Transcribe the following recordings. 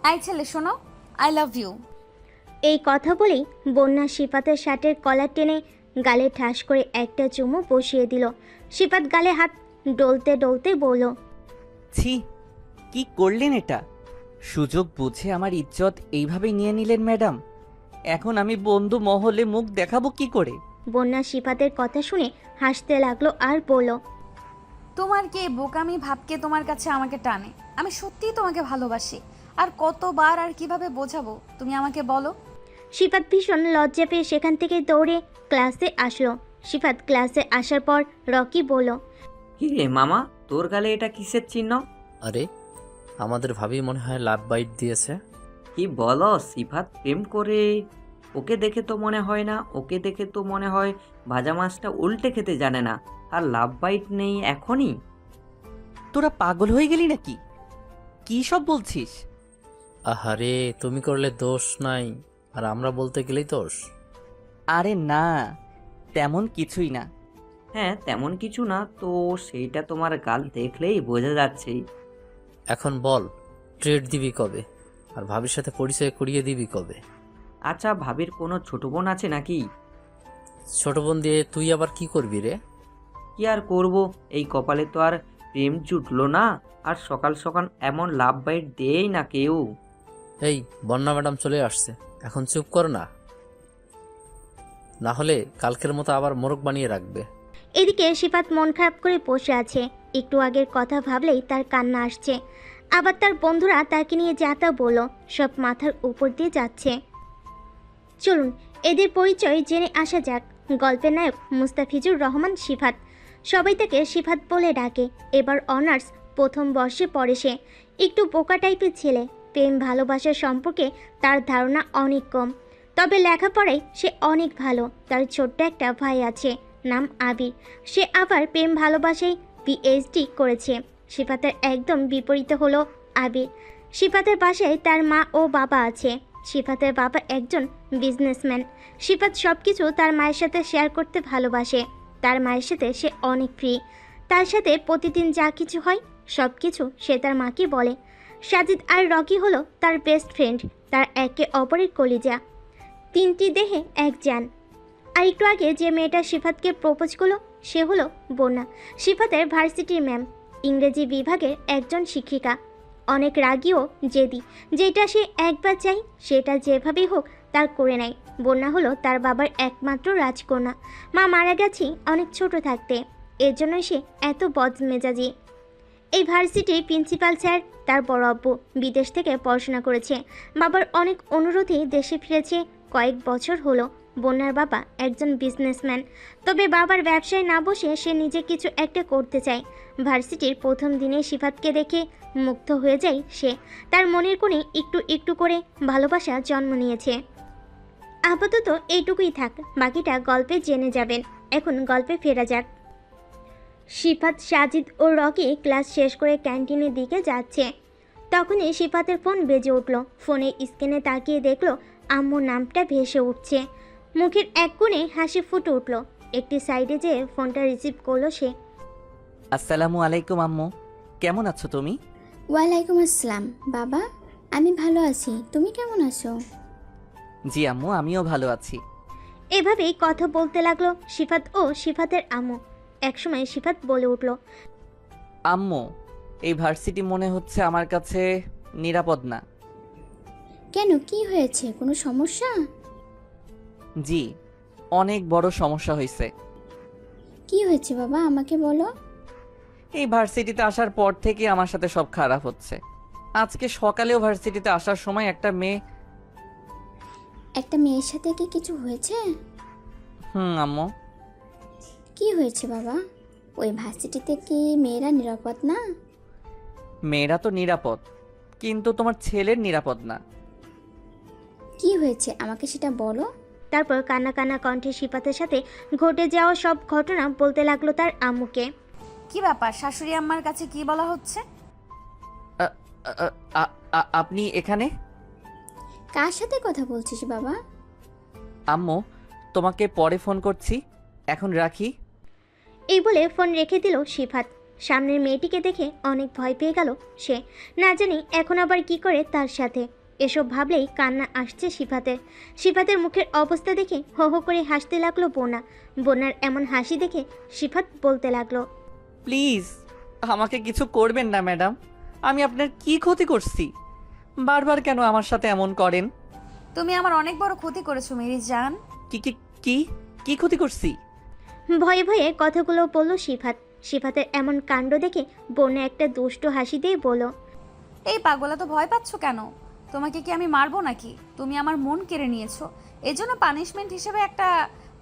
I ছেলে শোনো, I love you. এই কথা বলেই বন্যা সিফাতের শার্টের কলার টেনে গালে ঠাস করে একটা চুমু বসিয়ে দিল। সিফাত গালে হাত ডলতে ডলতে বলল, ছি, কি করলেন এটা? সুযোগ বুঝে আমার ইজ্জত এইভাবেই নিয়ে নিলেন ম্যাডাম। এখন আমি বন্ধু মহলে মুখ দেখাবো কি করে? বন্যা সিফাতের কথা শুনে হাসতে লাগলো আর বলল, তোমার কি এই বোকামি ভাবকে তোমার কাছে আমাকে টানে? আমি সত্যিই তোমাকে ভালোবাসি। আর কতবার আর কিভাবে বোঝাবো, তুমি আমাকে বলো। সিফাত ভীষণ লজ্জা পেয়ে সেখান থেকে দৌড়ে ক্লাসে আসলো। সিফাত ক্লাসে আসার পর রকি বলল, কি রে মামা, তোর গালে এটা কিসের চিহ্ন? আরে আমাদের ভাবি মনে হয় লাভ বাইট দিয়েছে। কি বলো সিফাত প্রেম করে? ওকে দেখে তো মনে হয় না, ওকে দেখে তো মনে হয় ভাজা মাছটা উল্টে খেতে জানে না। আর লাভ বাইট নেই এখনই? তোরা পাগল হয়ে গেলি নাকি? কি সব বলছিস? আহারে তুমি করলে দোষ নাই, আর আমরা বলতে গেলেই দোষ। আরে না, তেমন কিছুই না। হ্যাঁ তেমন কিছু না তো, সেইটা তোমার গাল দেখলেই বোঝা যাচ্ছে। এখন বল, ট্রেড দিবি কবে, আর ভাবির সাথে পরিচয় করিয়ে দিবি কবে? আচ্ছা ভাবির কোনো ছোট বোন আছে নাকি? ছোট বোন দিয়ে তুই আবার কি করবি রে? কি আর করব, এই কপালে তো আর প্রেম জুটলো না। আর সকাল সকাল এমন লাভ বাইট দেই না কেউ। এই বন্যা ম্যাডাম চলে আসছে, এখন চুপ কর না, না হলে কালকের মতো আবার মোরগ বানিয়ে রাখবে। এদিকে সিফাত মন খারাপ করে বসে আছে। একটু আগের কথা ভাবলেই তার কান্না আসছে। আবার তার বন্ধুরা তাকে নিয়ে যা তা বলল, সব মাথার উপর দিয়ে যাচ্ছে। চলুন এদের পরিচয় জেনে আসা যাক। গল্পের নায়ক মুস্তাফিজুর রহমান সিফাত, সবাই তাকে সিফাত বলে ডাকে। এবার অনার্স প্রথম বর্ষে পড়ে সে। একটু বোকা টাইপের ছেলে। প্রেম ভালোবাসার সম্পর্কে তার ধারণা অনেক কম, তবে লেখাপড়ায় সে অনেক ভালো। তার ছোট্ট একটা ভাই আছে, নাম আবির। সে আবার প্রেম ভালোবাসায় পিএইচডি করেছে। সিফাতের একদম বিপরীত হলো আবির। সিফাতের বাসায় তার মা ও বাবা আছে। সিফাতের বাবা একজন বিজনেসম্যান। সিফাত সব কিছু তার মায়ের সাথে শেয়ার করতে ভালোবাসে। তার মায়ের সাথে সে অনেক ফ্রি। তার সাথে প্রতিদিন যা কিছু হয় সব কিছু সে তার মাকে বলে। সাজিদ আর রকি হলো তার বেস্ট ফ্রেন্ড। তার একে অপরের কলিজা, তিনটি দেহে এক জান। আর একটু আগে যে মেয়েটা সিফাতকে প্রপোজ করলো সে হলো বন্যা, সিফাতের ভার্সিটির ম্যাম, ইংরেজি বিভাগের একজন শিক্ষিকা। অনেক রাগী ও জেদি। যেটা সে একবার চাই সেটা যেভাবেই হোক তার করে নেয়। বন্যা হলো তার বাবার একমাত্র রাজকন্যা। মা মারা গেছে অনেক ছোট থাকতে, এর জন্য সে এত বদমেজাজি। এই ভার্সিটির প্রিন্সিপাল স্যার তার বড় আব্বু বিদেশ থেকে পড়াশোনা করেছে। বাবার অনেক অনুরোধেই দেশে ফিরেছে। কয়েক বছর হলো। বন্যার বাবা একজন বিজনেসম্যান, তবে বাবার ব্যবসায় না বসে সে নিজে কিছু একটা করতে চায়। ভার্সিটির প্রথম দিনে সিফাতকে দেখে মুগ্ধ হয়ে যায় সে। তার মনের কোণে একটু একটু করে ভালোবাসা জন্ম নিয়েছে। আপাতত এইটুকুই থাক, বাকিটা গল্পে জেনে যাবেন। এখন গল্পে ফেরা যাক। সিফাত, সাজিদ ও রকি ক্লাস শেষ করে ক্যান্টিনের দিকে যাচ্ছে। তখনই সিফাতের ফোন বেজে উঠল। ফোনের স্ক্রিনে তাকিয়ে দেখল আম্মুর নামটা ভেসে উঠছে। মুখের এক কোণে হাসি ফুটে উঠল। একটি সাইডে যেয়ে ফোনটা রিসিভ করলো সে। আসসালামু আলাইকুম আম্মু, কেমন আছো তুমি? ওয়ালাইকুম আসসালাম বাবা, আমি ভালো আছি, তুমি কেমন আছো? জি আম্মু, আমিও ভালো আছি। এভাবেই কথা বলতে লাগলো সিফাত ও সিফাতের আম্মু। একসময় সিফাত বলে উঠল, আম্মু, এই ভার্সিটি মনে হচ্ছে আমার কাছে নিরাপদ না। কেন, কি হয়েছে, কোনো সমস্যা? জি, অনেক বড় সমস্যা হয়েছে। কি হয়েছে বাবা, আমাকে বলো। এই ভার্সিটিতে আসার পর থেকে আমার সাথে সব খারাপ হচ্ছে। আজকে সকালেও ভার্সিটিতে আসার সময় একটা মেয়ে। একটা মেয়ের সাথে কি কিছু হয়েছে? আম্মু। কি হয়েছে বাবা? ওই ভার্সিটিতে কি মেয়েরা নিরাপদ না? মেয়েরা তো নিরাপদ, কিন্তু তোমার ছেলের নিরাপদ না। কি হয়েছে আমাকে সেটা বলো। তারপর কান্না কান্না কণ্ঠে সিফাতের সাথে ঘটে যাওয়া সব ঘটনা বলতে লাগলো তার আম্মুকে। কি ব্যাপার, শাশুড়ি আম্মার কাছে কি বলা হচ্ছে? আ- আ- আপনি এখানে? কার সাথে কথা বলছিস বাবা? আম্মু, তোমাকে পরে ফোন করছি, এখন রাখি। এই বলে ফোন রেখে দিল সিফাত। সামনের মেয়েটিকে দেখে অনেক ভয় পেয়ে গেল সে। না জানি এখন আবার কি করে তার সাথে। এসব ভাবলেই কান্না আসছে সিফাতের। সিফাতের মুখের অবস্থা দেখে হো হো করে হাসতে লাগলো বোনা। বোনার এমন হাসি দেখে সিফাত বলতে লাগলো, প্লিজ আমাকে কিছু করবেন না ম্যাডাম, আমি আপনার কি ক্ষতি করছি? বারবার কেন আমার সাথে এমন করেন? তুমি আমার অনেক বড় ক্ষতি করেছো মেরি জান। কি কি কি কি ক্ষতি করছি? ভয়ে ভয়ে কথাগুলো বলল সিফাত। সিফাতের এমন কাণ্ড দেখে বোনা একটা দুষ্ট হাসি দিয়ে বলল, এই পাগলা তো ভয় পাচ্ছ কেন? তোমাকে কি আমি মারবো নাকি? তুমি আমার মন কেড়ে নিয়েছো, এর জন্য পানিশমেন্ট হিসেবে একটা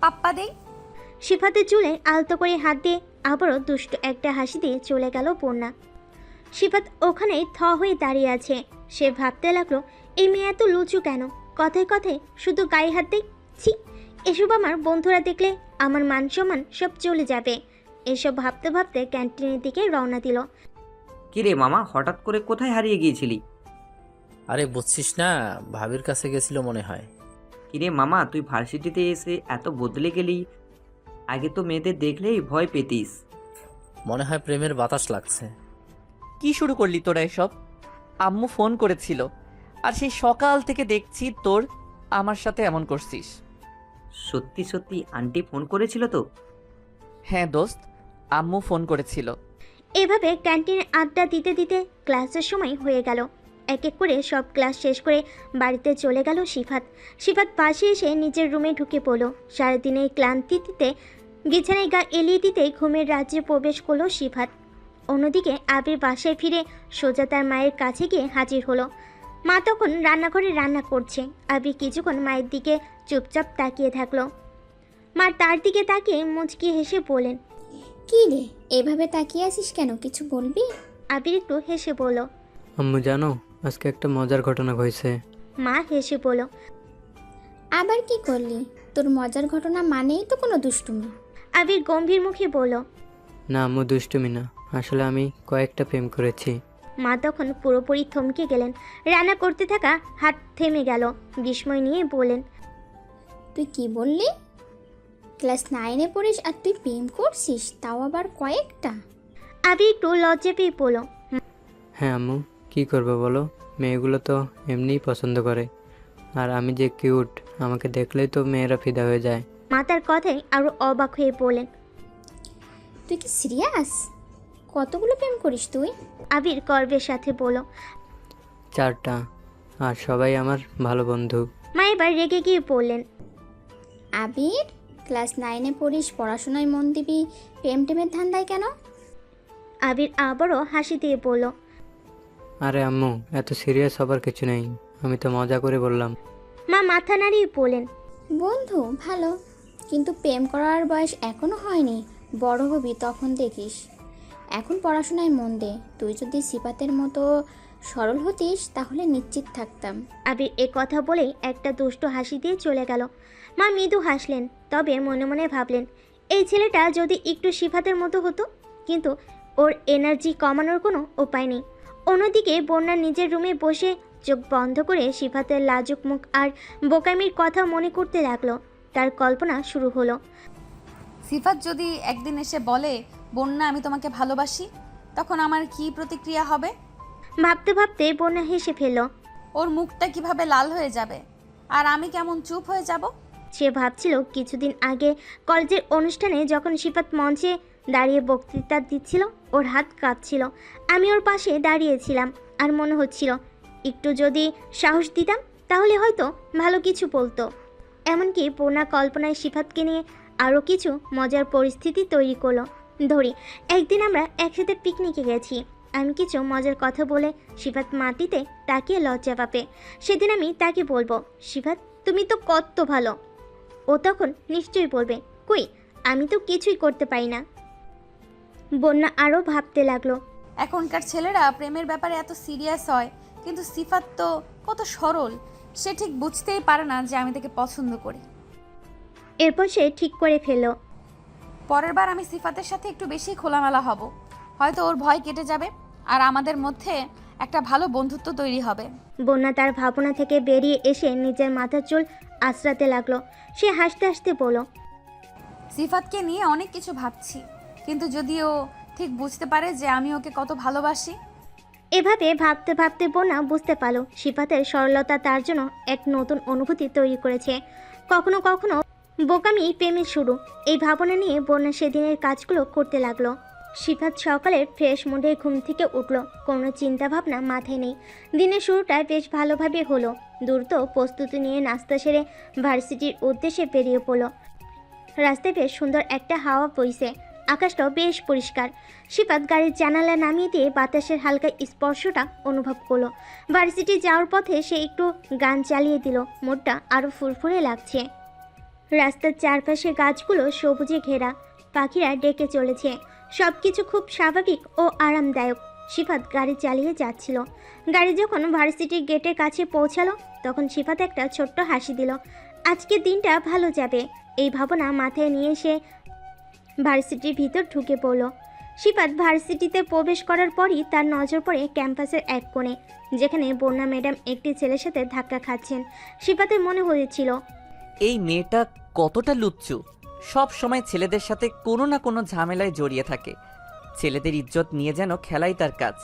পাপ্পা দেই। সিফাতের চুলে আলতো করে হাত দিয়ে আবারও দুষ্ট একটা হাসি দিয়ে চলে গেল বোনা। সিফাত ওখানেই থ হয়ে দাঁড়িয়ে আছে। সে ভাবতে লাগলো, এই মেয়ে এত লুচু কেন? কথায় কথায় শুধু গায়ে হাত দেয়। ছি, এসব আমার বন্ধুরা দেখলে আমার মান সম্মান সব চলে যাবে। এসব ভাবতে ভাবতে ক্যান্টিনের দিকে রওনা দিল। কিরে মামা, হঠাৎ করে কোথায় হারিয়ে গিয়েছিলি? আরে বুঝছিস না, ভাবির কাছে গেছিল মনে হয়। কিরে মামা, তুই ভার্সিটিতে এসে এত বদলে গেলি। আগে তো মেয়েদের দেখলেই ভয় পেতিস। মনে হয় প্রেমের বাতাস লাগছে। কি শুরু করলি তোরা এসব? আম্মু ফোন করেছিল, আর সেই সকাল থেকে দেখছি তোর আমার সাথে এমন করছিস। সত্যি সত্যি আন্টি ফোন করেছিল তো? হ্যাঁ দোস্ত, আম্মু ফোন করেছিল। এভাবে ক্যান্টিনে আড্ডা দিতে দিতে ক্লাসের সময় হয়ে গেল। এক এক করে সব ক্লাস শেষ করে বাড়িতে চলে গেল সিফাত। সিফাত পাশে এসে নিজের রুমে ঢুকে পড়ল। সারাদিনের ক্লান্তিতে বিছানায় গা এলিয়ে দিতেই ঘুমের রাজ্যে প্রবেশ করলো সিফাত। অন্যদিকে আবির বাসায় ফিরে সোজা তার মায়ের কাছে গিয়ে হাজির হলো। মা তখন রান্নাঘরে রান্না করছে। আবির কিছুক্ষণ মায়ের দিকে চুপচাপ তাকিয়ে থাকলো। মা তার দিকে তাকিয়ে মুচকি হেসে বলেন, কি রে, এভাবে তাকিয়ে আছিস কেন? কিছু বলবি? আবির একটু হেসে বলল। আম্মু জানো, আজকে একটা মজার ঘটনা হয়েছে। মা হেসে বলল, আবার কি করলি? তোর মজার ঘটনা মানেই তো কোনো দুষ্টুমি। আবির গম্ভীর মুখে বলল। না আম্মু, দুষ্টুমি না, আসলে আমি কয়েকটা প্রেম করেছি। মা তখন পুরোপুরি থমকে গেলেন। রান্না করতে থাকা হাত থেমে গেল। বিস্ময় নিয়ে বলেন, তুই কি বললি? ক্লাস 9-এ পড়িস আর তুই প্রেম করছিস, তাও আবার কয়েকটা? আবির একটু লজ্জা পেয়ে বলল, হ্যাঁ আম্মু, কি করবো বলো, মেয়েগুলো তো এমনিই পছন্দ করে। আর আমি যে কিউট, আমাকে দেখলেই তো মেয়েরা ফিদা হয়ে যায়। মা তার কথায় আরো অবাক হয়ে বলেন, তুই কি সিরিয়াস? কতগুলো প্রেম করিস তুই? আবির গর্বের সাথে বলল। 4টা, আর সবাই আমার ভালো বন্ধু। মা এবার রেগে গিয়ে বললেন, আবির, ক্লাস 9-এ পড়িস, পড়াশোনায় মন দিবি, প্রেম টেমের ধান্দায় কেন? আবির আবারও হাসি দিয়ে বলল, আরে আম্মু, এত সিরিয়াস হবার কিছু নেই, আমি তো মজা করে বললাম। মা মাথা নাড়িয়ে বলেন, বন্ধু ভালো, কিন্তু প্রেম করার বয়স এখনো হয়নি। বড় হবি তখন দেখিস। এখন পড়াশোনায় মন দে। তুই যদি সিফাতের মতো সরল হতিস তাহলে নিশ্চিত থাকতাম। আবির এ কথা বলেই একটা দুষ্ট হাসি দিয়ে চলে গেল। মা মৃদু হাসলেন, তবে মনে মনে ভাবলেন, এই ছেলেটা যদি একটু সিফাতের মতো হতো। কিন্তু ওর এনার্জি কমানোর কোনো উপায় নেই। অন্যদিকে বন্যা নিজের রুমে বসে চোখ বন্ধ করে সিফাতের লাজুক মুখ আর বোকামির কথা মনে করতে লাগলো। তার কল্পনা শুরু হলো। সিফাত যদি একদিন এসে বলে, বন্যা আমি তোমাকে ভালোবাসি, তখন আমার কি প্রতিক্রিয়া হবে? ভাবতে ভাবতে বন্যা হেসে ফেলল। ওর মুখটা কিভাবে লাল হয়ে যাবে, আর আমি কেমন চুপ হয়ে যাব? সে ভাবছিল কিছুদিন আগে কলেজের অনুষ্ঠানে যখন সিফাত মঞ্চে দাঁড়িয়ে বক্তৃতা দিচ্ছিল, ওর হাত কাঁপছিল। আমি ওর পাশে দাঁড়িয়েছিলাম, আর মনে হচ্ছিল একটু যদি সাহস দিতাম তাহলে হয়তো ভালো কিছু বলতো। এমনকি বন্যা কল্পনায় সিফাতকে নিয়ে আরও কিছু মজার পরিস্থিতি তৈরি করলো। ধরি একদিন আমরা একসাথে পিকনিকে গেছি। আমি কিছু মজার কথা বলে সিফাত মাটিতে তাকিয়ে লজ্জা পাবে। সেদিন আমি তাকে বলবো, সিফাত তুমি তো কত ভালো। ও তখন নিশ্চয়ই বলবে, কই, আমি তো কিছুই করতে পারি না। বন্যা আরও ভাবতে লাগলো। এখনকার ছেলেরা প্রেমের ব্যাপারে এত সিরিয়াস হয়, কিন্তু সিফাত তো কত সরল। সে ঠিক বুঝতেই পারে না যে আমি তাকে পছন্দ করি। এরপর সে ঠিক করে ফেলল, পরের বার আমি সিফাতের সাথে একটু বেশি খোলামেলা হব, হয়তো ওর ভয় কেটে যাবে, আর আমাদের মধ্যে একটা ভালো বন্ধুত্ব তৈরি হবে। বন্যা তার ভাবনা থেকে বেরিয়ে এসে নিজের মাথার চুল আঁচড়াতে লাগলো। সে হাসতে হাসতে বলল, সিফাতকে নিয়ে অনেক কিছু ভাবছি, কিন্তু যদি ও ঠিক বুঝতে পারে যে আমি ওকে কত ভালোবাসি। এভাবে ভাবতে ভাবতে বোনা বুঝতে পারল সিফাতের সরলতা তার জন্য এক নতুন অনুভূতি তৈরি করেছে। কখনো কখনো বোকামি প্রেমের শুরু, এই ভাবনা নিয়ে বোনা সেদিনের কাজগুলো করতে লাগলো। সিফাত সকালের ফ্রেশ মুডে ঘুম থেকে উঠল, কোনো চিন্তা ভাবনা মাথায় নেই। দিনের শুরুটা বেশ ভালোভাবে হলো। দ্রুত প্রস্তুতি নিয়ে নাস্তা সেরে ভার্সিটির উদ্দেশ্যে বেরিয়ে পড়ল। রাস্তায় বেশ সুন্দর একটা হাওয়া বইছে, আকাশটাও বেশ পরিষ্কার। সিফাত গাড়ির জানালা নামিয়ে দিয়ে বাতাসের হালকা স্পর্শটা অনুভব করলো। ভার্সিটি যাওয়ার পথে সে একটু গান চালিয়ে দিল, মনটা আরও ফুরফুরে লাগছে। রাস্তার চারপাশে গাছগুলো সবুজে ঘেরা, পাখিরা ডেকে চলেছে, সব কিছু খুব স্বাভাবিক ও আরামদায়ক। সিফাত গাড়ি চালিয়ে যাচ্ছিল। গাড়ি যখন ভার্সিটির গেটের কাছে পৌঁছালো তখন সিফাত একটা ছোট্ট হাসি দিল। আজকের দিনটা ভালো যাবে, এই ভাবনা মাথায় নিয়ে সে ভার্সিটির ভিতর ঢুকে পড়ল। সিফাত ভার্সিটিতে প্রবেশ করার পরই তার নজর পড়ে ক্যাম্পাসের এক কোণে, যেখানে বন্যা ম্যাডাম একটি ছেলের সাথে ধাক্কা খাচ্ছেন। সিফাতের মনে হয়েছিল এই মেয়েটা কতটা লুচ্চু, সব সময় ছেলেদের সাথে কোনো না কোনো ঝামেলায় জড়িয়ে থাকে। ছেলেদের ইজ্জত নিয়ে যেন খেলাই তার কাজ।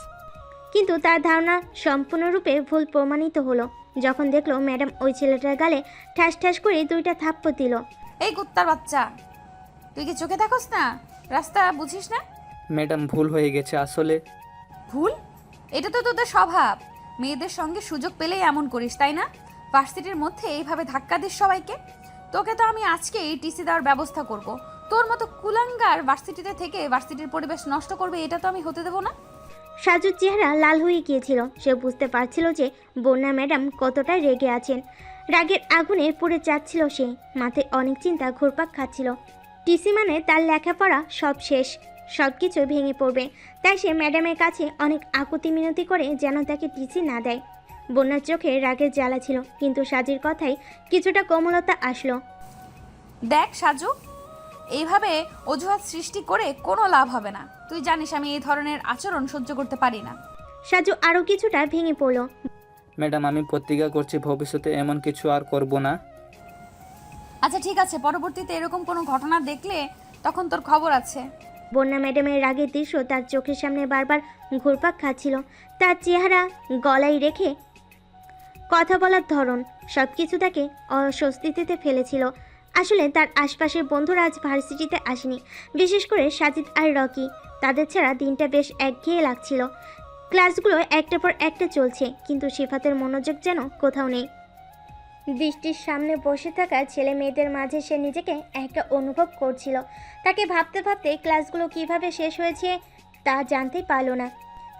কিন্তু তার ধারণা সম্পূর্ণরূপে ভুল প্রমাণিত হলো যখন দেখলো ম্যাডাম ওই ছেলেটার গালে ঠাস ঠাস করে 2টা থাপ্পড় দিল। এই কুত্তার বাচ্চা, তুই কি চোখে দেখোস না? রাস্তা বুঝিস না? ম্যাডাম ভুল হয়ে গেছে আসলে। ভুল? এটা তো তোদের স্বভাব, মেয়েদের সঙ্গে সুযোগ পেলেই এমন করিস, তাই না? ভার্সিটির মধ্যে এইভাবে ধাক্কা দিস সবাইকে। তোকে তো আমি আজকেই টিসি দেওয়ার ব্যবস্থা করব। তোর মতো কুলাঙ্গার ভার্সিটিতে থেকে ভার্সিটির পরিবেশ নষ্ট করবে, এটা তো আমি হতে দেবো না। সাজুর চেহারা লাল হয়ে গিয়েছিল। সে বুঝতে পারছিল যে বন্যা ম্যাডাম কতটা রেগে আছেন। রাগের আগুনে পুড়ে যাচ্ছিল সে, মাথায় অনেক চিন্তা ঘুরপাক খাচ্ছিল। টিসি মানে তার লেখাপড়া সব শেষ, সব কিছু ভেঙে পড়বে। তাই সে ম্যাডামের কাছে অনেক আকুতি মিনতি করে যেন তাকে টিসি না দেয়। বন্যার চোখে রাগের জ্বালা ছিল, কিন্তু সাজির কথায় কিছুটা কোমলতা আসলো। দেখ সাজু, এইভাবে অজুহাত সৃষ্টি করে কোনো লাভ হবে না। তুই জানিস আমি এই ধরনের আচরণ সহ্য করতে পারি না। সাজু আরও কিছুটা ভেঙে পড়ল। ম্যাডাম আমি প্রতিজ্ঞা করছি ভবিষ্যতে এমন কিছু আর করব না। আচ্ছা ঠিক আছে, পরবর্তীতে এরকম কোনো ঘটনা দেখলে তখন তোর খবর আছে। বন্যা ম্যাডামের রাগের দৃশ্য তার চোখের সামনে বারবার ঘুরপাক খাচ্ছিল। তার চেহারা, গলায় রেখে কথা বলার ধরন, সব কিছু তাকে অস্বস্তিতে ফেলেছিল। আসলে তার আশপাশের বন্ধুরা আজ ভার্সিটিতে আসেনি, বিশেষ করে সাজিদ আর রকি। তাদের ছাড়া দিনটা বেশ একঘেয়ে লাগছিল। ক্লাসগুলো একটার পর একটা চলছে, কিন্তু সিফাতের মনোযোগ যেন কোথাও নেই। দৃষ্টির সামনে বসে থাকা ছেলে মেয়েদের মাঝে সে নিজেকে একা অনুভব করছিল। তাকে ভাবতে ভাবতে ক্লাসগুলো কিভাবে শেষ হয়েছে তা জানতেই পারল না।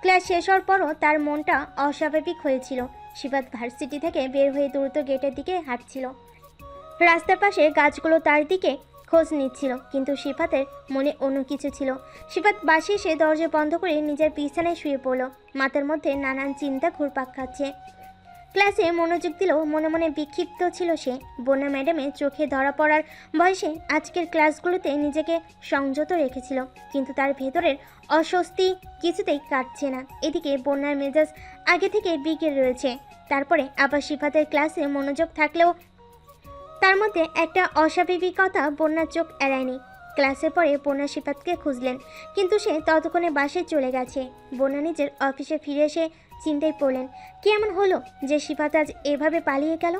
ক্লাস শেষ হওয়ার পরও তার মনটা অস্বাভাবিক হয়েছিল। সিফাত ভার্সিটি থেকে বের হয়ে দ্রুত গেটের দিকে হাঁটছিল। রাস্তার পাশে গাছগুলো তার দিকে খোঁজ নিচ্ছিল, কিন্তু সিফাতের মনে অন্য কিছু ছিল। সিফাত বাসে এসে দরজা বন্ধ করে নিজের বিছানায় শুয়ে পড়ল। মাথার মধ্যে নানান চিন্তা ঘুরপাক খাচ্ছে। ক্লাসে মনোযোগ দিলেও মনে মনে বিক্ষিপ্ত ছিল সে। বন্যা ম্যাডামের চোখে ধরা পড়ার বয়সে আজকের ক্লাসগুলোতে নিজেকে সংযত রেখেছিল, কিন্তু তার ভেতরের অস্বস্তি কিছুতেই কাটছে না। এদিকে বন্যার মেজাজ আগে থেকে বিগড়ে রয়েছে। তারপরে আবার সিফাতের ক্লাসে মনোযোগ থাকলেও তার মধ্যে একটা অস্বাভাবিকতা বন্যার চোখ এড়ায়নি। ক্লাসের পরে বন্যা সিফাতকে খুঁজলেন, কিন্তু সে ততক্ষণে বাসে চলে গেছে। বন্যা নিজের অফিসে ফিরে এসে চিন্তায় পড়লেন, কি এমন হলো যে সিফাত আজ এভাবে পালিয়ে গেল।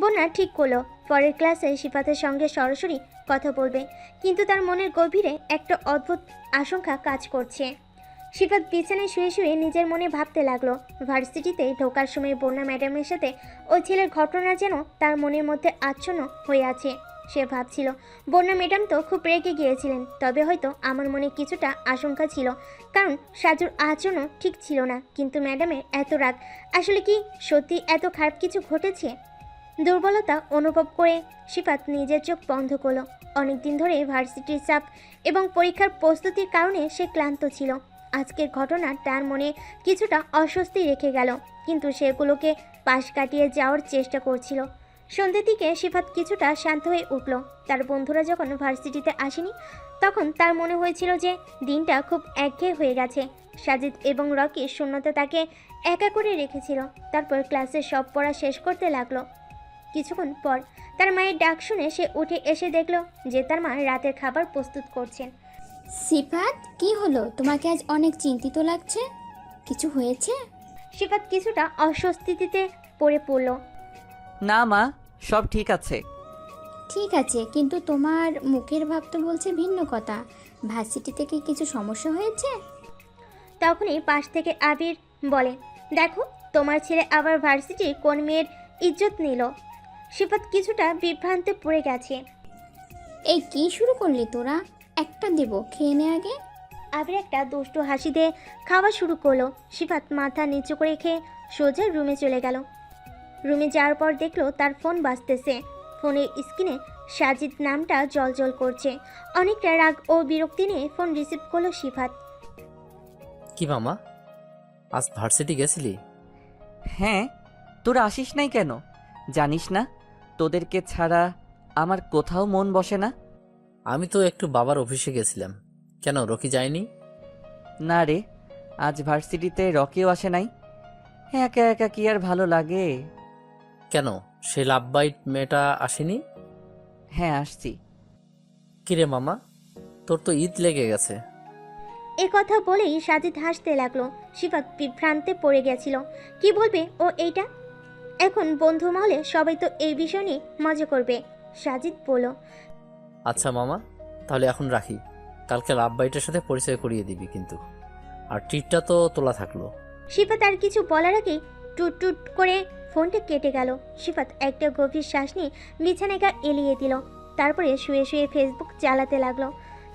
বন্যা ঠিক করলো পরের ক্লাসে সিফাতের সঙ্গে সরাসরি কথা বলবে, কিন্তু তার মনের গভীরে একটা অদ্ভুত আশঙ্কা কাজ করছে। সিফাত বিছানায় শুয়ে শুয়ে নিজের মনে ভাবতে লাগলো। ভার্সিটিতে ঢোকার সময় বন্যা ম্যাডামের সাথে ওই ছেলের ঘটনা যেন তার মনের মধ্যে আচ্ছন্ন হয়ে আছে। সে ভাবছিল, বন্যা ম্যাডাম তো খুব রেগে গিয়েছিলেন, তবে হয়তো আমার মনে কিছুটা আশঙ্কা ছিল, কারণ সাজুর আচরণও ঠিক ছিল না। কিন্তু ম্যাডামের এত রাগ, আসলে কি সত্যি এত খারাপ কিছু ঘটেছে? দুর্বলতা অনুভব করে সিফাত নিজের চোখ বন্ধ করলো। অনেকদিন ধরে ভার্সিটির চাপ এবং পরীক্ষার প্রস্তুতির কারণে সে ক্লান্ত ছিল। আজকের ঘটনা তার মনে কিছুটা অস্বস্তি রেখে গেল, কিন্তু সেগুলোকে পাশ কাটিয়ে যাওয়ার চেষ্টা করছিল। সন্ধ্যের দিকে সিফাত কিছুটা শান্ত হয়ে উঠল। তার বন্ধুরা যখন ভার্সিটিতে আসেনি তখন তার মনে হয়েছিল যে দিনটা খুব একঘেয়ে হয়ে গেছে। সাজিদ এবং রকি শূন্যতা তাকে একা করে রেখেছিল। তারপর ক্লাসের সব পড়া শেষ করতে লাগলো। কিছুক্ষণ পর তার মায়ের ডাক শুনে সে উঠে এসে দেখল যে তার মা রাতের খাবার প্রস্তুত করছেন। সিফাত কি হলো, তোমাকে আজ অনেক চিন্তিত লাগছে? কিছু হয়েছে? সিফাত কিছুটা অস্বস্তিতে পড়ে পড়ল। না মা, সব ঠিক আছে। ঠিক আছে, কিন্তু তোমার মুখের ভাব তো বলছে ভিন্ন কথা। ভার্সিটি থেকে কিছু সমস্যা হয়েছে? তখনই পাশ থেকে আবির বলে, দেখো তোমার ছেলে আবার ভার্সিটি কোন মেয়ের ইজ্জত নিল। সিফাত কিছুটা বিভ্রান্তে পড়ে গেছে। এই কি শুরু করলি তোরা? একটা দেব, খেয়ে নে আগে। আবির একটা দুষ্টু হাসি দিয়ে খাওয়া শুরু করলো। সিফাত মাথা নিচু করে খেয়ে সোজা রুমে চলে গেল। রুমে যাওয়ার পর দেখলো তার ফোন বাজতেছে। ফোনের স্ক্রিনে সাজিদ নামটা জ্বলজ্বল করছে। অনেকটা রাগ ও বিরক্তি নিয়ে ফোন রিসিভ করলো সিফাত। কি মামা, আজ ভার্সিটি গেছিলি? হ্যাঁ, তোরা আসিস নাই কেন? জানিস না তোদেরকে ছাড়া আমার কোথাও মন বসে না। আমি তো একটু বাবার অফিসে গেছিলাম। কেন, রকি যায়নি? না রে, আজ ভার্সিটিতে রকিও আসে নাই। একা একা কি আর ভালো লাগে। কেন, সে লাভ বাইট মেয়েটা আসেনি? হ্যাঁ, আসছি। কিরে মামা, তোর তো ঈদ লেগে গেছে। এ কথা বলেই সাজিদ হাসতে লাগলো। সিফাত বিভ্রান্তে পড়ে গেছিল। কি বলবে ও এইটা? এখন বন্ধু মহলে সবাই তো এই বিষয় নিয়ে মজা করবে। সাজিদ বলল, আচ্ছা মামা, তাহলে এখন রাখি। কালকে লাভ বাইটের সাথে পরিচয় করিয়ে দিবি কিন্তু। আর ট্রিটটা তো তোলা থাকলো। সিফাত আর কিছু বলার আগেই টুট টুট করে ফোনটা কেটে গেল। সিফাত একটা গভীর শ্বাস নিয়ে বিছানায় গা এলিয়ে দিল। তারপরে শুয়ে শুয়ে ফেসবুক চালাতে লাগলো।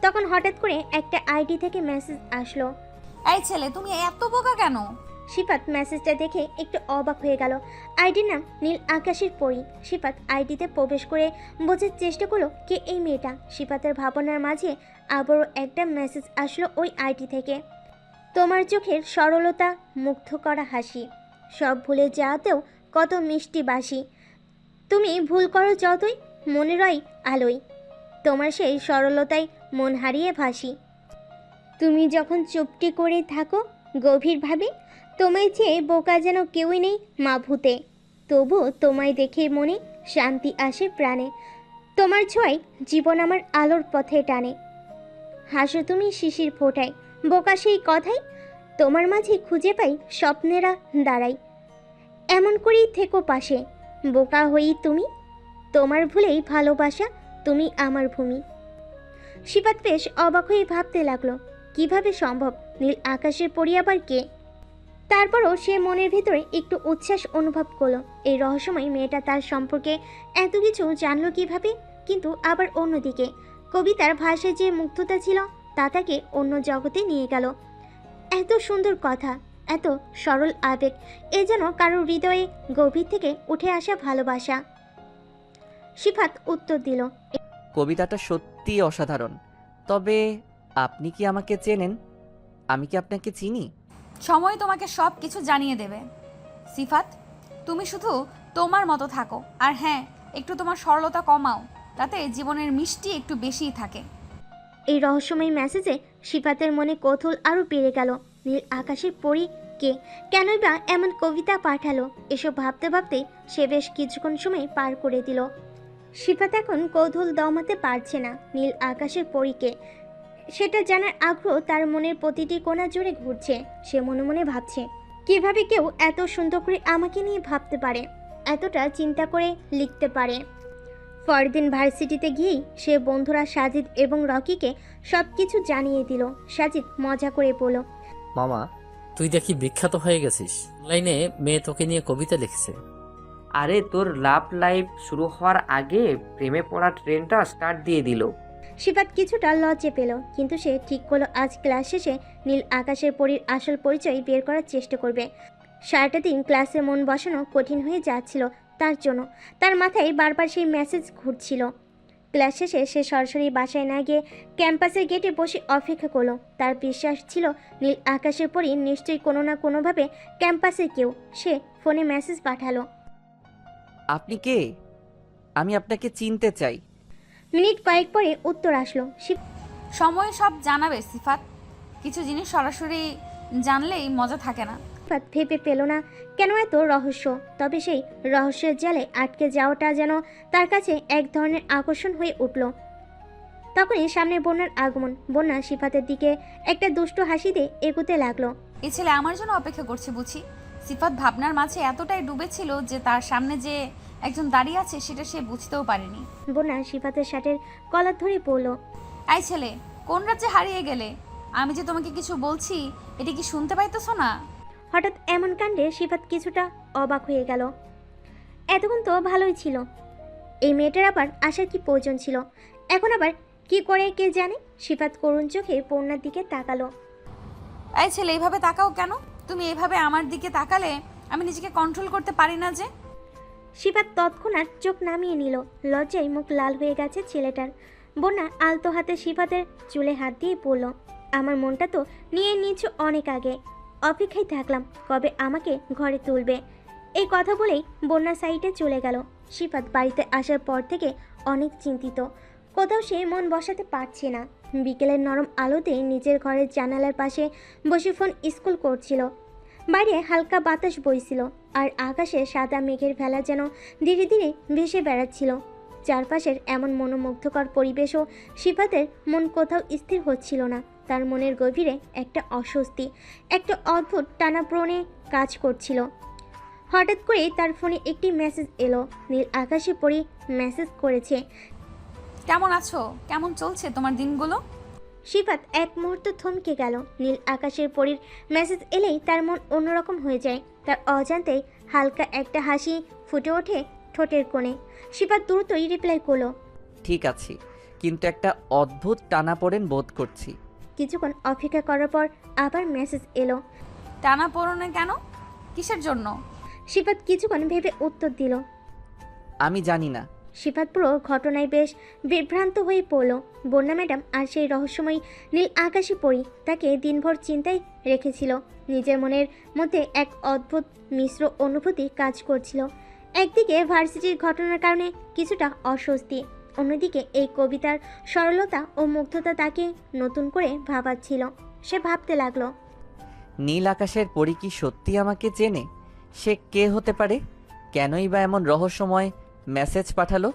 তখন হঠাৎ করে একটা আইডি থেকে মেসেজ আসলো। এই ছেলে, তুমি এত বোকা কেন? সিফাত মেসেজটা দেখে একটু অবাক হয়ে গেল। আইডির নাম নীল আকাশের পরী। সিফাত আইডিতে প্রবেশ করে বোঝার চেষ্টা করলো কে এই মেয়েটা। সিফাতের ভাবনার মাঝে আবারও একটা মেসেজ আসলো ওই আইডি থেকে। তোমার চোখের সরলতা, মুগ্ধ করা হাসি, সব ভুলে যাওয়াতেও কত মিষ্টি বাসি। তুমি ভুল করো যতই, মনে রয় আলোয়। তোমার সেই সরলতায় মন হারিয়ে ভাসি। তুমি যখন চুপটি করে থাকো গভীরভাবে, তোমায় চেয়ে বোকা যেন কেউই নেই মা ভূতে। তবু তোমায় দেখে মনে শান্তি আসে প্রাণে। তোমার ছোঁয়ায় জীবন আমার আলোর পথে টানে। হাসো তুমি শিশির ফোটায়, বোকা সেই কথাই তোমার মাঝে খুঁজে পাই স্বপ্নেরা দাঁড়াই। এমন করেই থেকো পাশে, বোকা হই তুমি। তোমার ভুলেই ভালোবাসা, তুমি আমার ভূমি। সিফাত বেশ অবাক হয়ে ভাবতে লাগলো, কিভাবে সম্ভব? নীল আকাশের পরী আবার কে? তারপরও সে মনের ভিতরে একটু উচ্ছ্বাস অনুভব করলো। এই রহস্যময় মেয়েটা তার সম্পর্কে এত কিছু জানলো কিভাবে? কিন্তু আবার অন্যদিকে কবিতার ভাষায় যে মুগ্ধতা ছিল তা তাকে অন্য জগতে নিয়ে গেল। এত সুন্দর কথা, এত সরল আবেগ, এ যেন কারোর হৃদয়ে গভীর থেকে উঠে আসা ভালোবাসা। সিফাত উত্তর দিল, কবিতাটা সত্যিই অসাধারণ। তবে আপনি কি আমাকে চেনেন? আমি কি আপনাকে চিনি? সময় তোমাকে সব কিছু জানিয়ে দেবে। সিফাত, তুমি শুধু তোমার মতো থাকো। আর হ্যাঁ, একটু তোমার সরলতা কমাও, তাতে জীবনের মিষ্টি একটু বেশিই থাকে। এই রহস্যময় মেসেজে সিফাতের মনে কৌতূহল আরও বেড়ে গেল। নীল আকাশের পরী কে? কেনই বা এমন কবিতা পাঠালো? এসব ভাবতে ভাবতে সে বেশ কিছুক্ষণ সময় পার করে দিল। সিফাত এখন কৌতূহল দমাতে পারছে না। নীল আকাশের পরীকে সেটা জানার আগ্রহ তার মনের প্রতিটি কোণা জুড়ে ঘুরছে। সে মনে মনে ভাবছে, কিভাবে কেউ এত সুন্দর করে আমাকে নিয়ে ভাবতে পারে, এতটা চিন্তা করে লিখতে পারে। পরদিন ভার্সিটিতে গিয়েই সে বন্ধুরা সাজিদ এবং রকিকে সব কিছু জানিয়ে দিল। সাজিদ মজা করে বলল, মামা, তুই দেখি বিখ্যাত হয়ে গেছিস। অনলাইনে মেয়ে তোকে নিয়ে কবিতা লিখছে। আরে তোর লাভ লাইফ শুরু হওয়ার আগে প্রেমে পড়া ট্রেনটা স্টার্ট দিয়ে দিল। সিফাত কিছুটা লজ্জা পেল, কিন্তু সে ঠিক করলো আজ ক্লাস শেষে নীল আকাশের পরীর আসল পরিচয় বের করার চেষ্টা করবে। সারাটা দিন ক্লাসে মন বসানো কঠিন হয়ে যাচ্ছিল তার জন্য। তার মাথায় বারবার সেই মেসেজ ঘুরছিল। ক্লাস শেষে সে সরাসরি বাসায় না গিয়ে ক্যাম্পাসের গেটে বসে অপেক্ষা করলো। তার বিশ্বাস ছিল নীল আকাশের পরই নিশ্চয়ই কোনো না কোনোভাবে ক্যাম্পাসে কেউ। সে ফোনে মেসেজ পাঠালো, আপনি কে? আমি আপনাকে চিনতে চাই। মিনিট কয়েক পরে উত্তর আসলো, সময় সব জানাবে সিফাত। কিছু জিনিস সরাসরি জানলেই মজা থাকে না। সিফাত ভেবে পেল না কেন এত রহস্য। তবে সেই রহস্যের জালে আটকে যাওয়াটা যেন তার কাছে এক ধরনের আকর্ষণ হয়ে উঠল। তখনই সামনে বন্যার আগমন। বন্যা সিফাতের দিকে একটা দুষ্ট হাসি দিয়ে এগোতে লাগলো। এই ছেলে আমার জন্য অপেক্ষা করছে বুঝি। সিফাত ভাবনার মাঝে এতটাই ডুবেছিল যে তার সামনে যে একজন দাঁড়িয়ে আছে সেটা সে বুঝতেও পারেনি। বন্যা সিফাতের শার্টের কলার ধরে পড়ল। এই ছেলে, কোন রাজ্যে হারিয়ে গেলে? আমি যে তোমাকে কিছু বলছি এটা কি শুনতে পাইতেছো না? হঠাৎ এমন কাণ্ডে সিফাত কিছুটা অবাক হয়ে গেল। এতক্ষণ তো ভালোই ছিল, এই মেয়েটার আবার আসার কি প্রয়োজন ছিল? এখন আবার কি করে কে জানে। সিফাত করুণ চোখে বন্যার দিকে তাকালো। এই ছেলে, এইভাবে তাকাও কেন? তুমি এইভাবে আমার দিকে তাকালে আমি নিজেকে কন্ট্রোল করতে পারি না যে। সিফাত তৎক্ষণাৎ চোখ নামিয়ে নিল। লজ্জায় মুখ লাল হয়ে গেছে ছেলেটার। বন্যা আলতো হাতে সিফাতের চুলে হাত দিয়ে পড়ল। আমার মনটা তো নিয়ে নিয়েছো অনেক আগে, অপেক্ষায় থাকলাম কবে আমাকে ঘরে তুলবে। এই কথা বলেই বন্যা সাইডে চলে গেল। সিফাত বাড়িতে আসার পর থেকে অনেক চিন্তিত, কোথাও সে মন বসাতে পারছে না। বিকেলের নরম আলোতে নিজের ঘরের জানালার পাশে বসে ফোন স্কুল করছিল। বাইরে হালকা বাতাস বইছিল আর আকাশে সাদা মেঘের ভেলা যেন ধীরে ধীরে ভেসে বেড়াচ্ছিল। চারপাশের এমন মনোমুগ্ধকর পরিবেশও সিফাতের মন কোথাও স্থির হচ্ছিল না। তার মনের গভীরে একটা অস্বস্তি, একটা অদ্ভুত টানাপ্রণে কাজ করছিল। হঠাৎ করে তার ফোনে একটি মেসেজ এলো। নীল আকাশে পড়ি মেসেজ করেছে। কেমন আছো? কেমন চলছে তোমার দিনগুলো? সিফাত এক মুহূর্ত থমকে গেল। নীল আকাশের পরীর মেসেজ এলেই তার মন অন্যরকম হয়ে যায়। তার অজান্তেই হালকা একটা হাসি ফুটে ওঠে ঠোঁটের কোণে। সিফাত দ্রুতই রিপ্লাই করলো, ঠিক আছে, কিন্তু একটা অদ্ভুত টানাপোড়েন বোধ করছি। কিছুক্ষণ অপেক্ষা করার পর আবার মেসেজ এলো। টানা পড়নে কেন? কিসের জন্য? সিফাত কিছুক্ষণ ভেবে উত্তর দিল। আমি জানি না। সিফাত পুরো ঘটনায় বেশ বিভ্রান্ত হয়ে পড়ল। বন্যা ম্যাডাম আর সেই রহস্যময়ী নীল আকাশে পড়ি তাকে দিনভর চিন্তায় রেখেছিল। নিজের মনের মধ্যে এক অদ্ভুত মিশ্র অনুভূতি কাজ করছিল। একদিকে ভার্সিটির ঘটনার কারণে কিছুটা অস্বস্তি, অন্যদিকে এই কবিতার সরলতা ও মুগ্ধতা তাকে নতুন করে ভাবাচ্ছিল। সে ভাবতে লাগলো, নীল আকাশের পরী কি সত্যি আমাকে চেনে? সে কে হতে পারে? কেনই বা এমন রহস্যময় মেসেজ পাঠালো?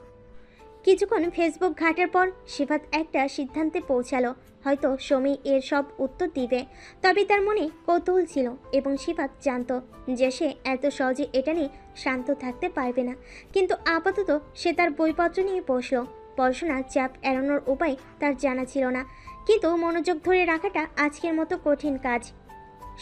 কিছুক্ষণ ফেসবুক ঘাটার পর সিফাত একটা সিদ্ধান্তে পৌঁছালো। হয়তো সমী এর সব উত্তর দিবে। তবে তার মনে কৌতূহল ছিল এবং সিফাত জানতো যে সে এত সহজে এটা নিয়ে শান্ত থাকতে পারবে না। কিন্তু আপাতত সে তার বইপত্র নিয়ে বসলো। পড়াশোনার চাপ এড়ানোর উপায় তার জানা ছিল না, কিন্তু মনোযোগ ধরে রাখাটা আজকের মতো কঠিন কাজ।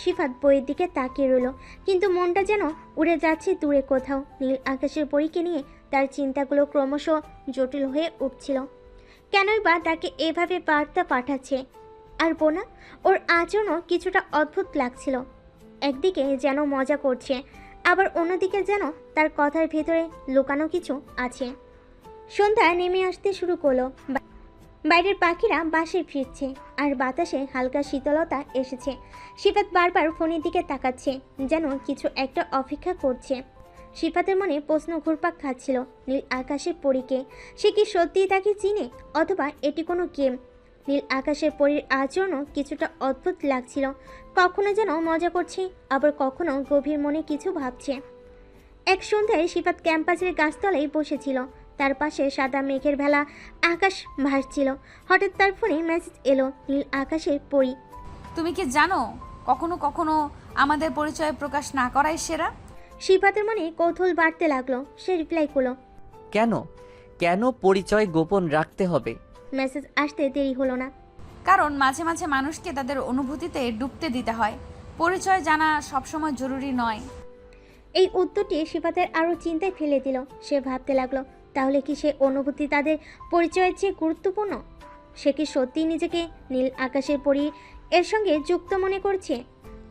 সিফাত বইয়ের দিকে তাকিয়ে রইল, কিন্তু মনটা যেন উড়ে যাচ্ছে দূরে কোথাও। নীল আকাশের পরীকে নিয়ে তার চিন্তাগুলো ক্রমশ জটিল হয়ে উঠছিল। কেনই বা তাকে এভাবে বার্তা পাঠাচ্ছে? আর বোনা, ওর আচরণও কিছুটা অদ্ভুত লাগছিল। একদিকে যেন মজা করছে, আবার অন্যদিকে যেন তার কথার ভেতরে লুকানো কিছু আছে। সন্ধ্যা নেমে আসতে শুরু করলো। বাইরের পাখিরা বাসে ফিরছে আর বাতাসে হালকা শীতলতা এসেছে। সিফাত বারবার ফোনের দিকে তাকাচ্ছে, যেন কিছু একটা অপেক্ষা করছে। সিফাতের মনে প্রশ্ন ঘুরপাক খাচ্ছিল, নীল আকাশের পরীকে সে কি সত্যিই তাকে চিনে, অথবা এটি কোনো গেম? নীল আকাশের পরীর আচরণও কিছুটা অদ্ভুত লাগছিল। কখনো যেন মজা করছে, আবার কখনো গভীর মনে কিছু ভাবছে। এক সন্ধ্যায় সিফাত ক্যাম্পাসের গাছতলায় বসেছিল। তার পাশে সাদা মেঘের ভেলা আকাশ ভাসছিল। হঠাৎ তার ফোনে মেসেজ এলো, নীল আকাশের পরী। তুমি কি জানো কখনো কখনো আমাদের পরিচয় প্রকাশ না করাই সেরা? সিফাতের মনে কৌতূহল বাড়তে লাগলো। সে রিপ্লাই করলো, কেন কেন পরিচয় গোপন রাখতে হবে? মেসেজ আসতে দেরি হলো না। কারণ মাঝে মাঝে মানুষকে তাদের অনুভূতিতে ডুবতে দিতে হয়। পরিচয় জানা সবসময় জরুরি নয়। এই উত্তরটি সিফাতের আরও চিন্তায় ফেলে দিল। সে ভাবতে লাগলো, তাহলে কি সে অনুভূতি তাদের পরিচয়ের চেয়ে গুরুত্বপূর্ণ? সে কি সত্যিই নিজেকে নীল আকাশের পরী এর সঙ্গে যুক্ত মনে করছে?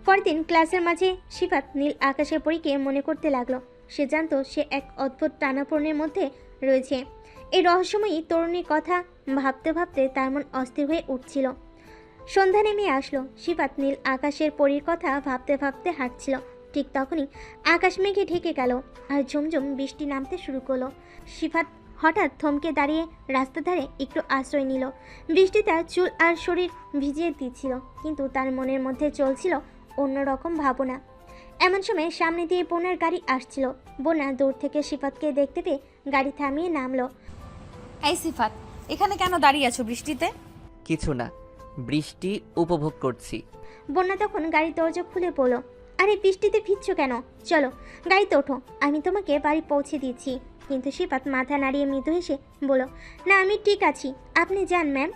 পরদিন ক্লাসের মাঝে সিফাত নীল আকাশের পরীকে মনে করতে লাগলো। সে জানতো সে এক অদ্ভুত টানাপোড়েনের মধ্যে রয়েছে। এই রহস্যময়ী তরুণীর কথা ভাবতে ভাবতে তার মন অস্থির হয়ে উঠছিল। সন্ধ্যা নেমে আসলো। সিফাত নীল আকাশের পরীর কথা ভাবতে ভাবতে হাঁটছিল। ঠিক তখনই আকাশ মেঘে ঢেকে গেল আর ঝুমঝুম বৃষ্টি নামতে শুরু করলো। সিফাত হঠাৎ থমকে দাঁড়িয়ে রাস্তার ধারে একটু আশ্রয় নিল। বৃষ্টি তার চুল আর শরীর ভিজিয়ে দিচ্ছিল, কিন্তু তার মনের মধ্যে চলছিল অন্যরকম ভাবনা। এমন সময় সামনে দিয়ে বোনের গাড়ি আসছিল। বোনা দূর থেকে সিফাতকে দেখতে পেয়ে গাড়ি থামিয়ে নামলো। এই সিফাত, এখানে কেন দাঁড়িয়ে আছো বৃষ্টিতে? কিছু না, বৃষ্টি উপভোগ করছি। বন্যা তখন গাড়ির দরজা খুলে বলল, আরে বৃষ্টিতে ভিজছো কেন? চলো গাড়িতে ওঠো, আমি তোমাকে বাড়ি পৌঁছে দিচ্ছি। কিন্তু সিফাত মাথা নাড়িয়ে মৃদু হেসে বলল, না আমি ঠিক আছি, আপনি যান ম্যাম।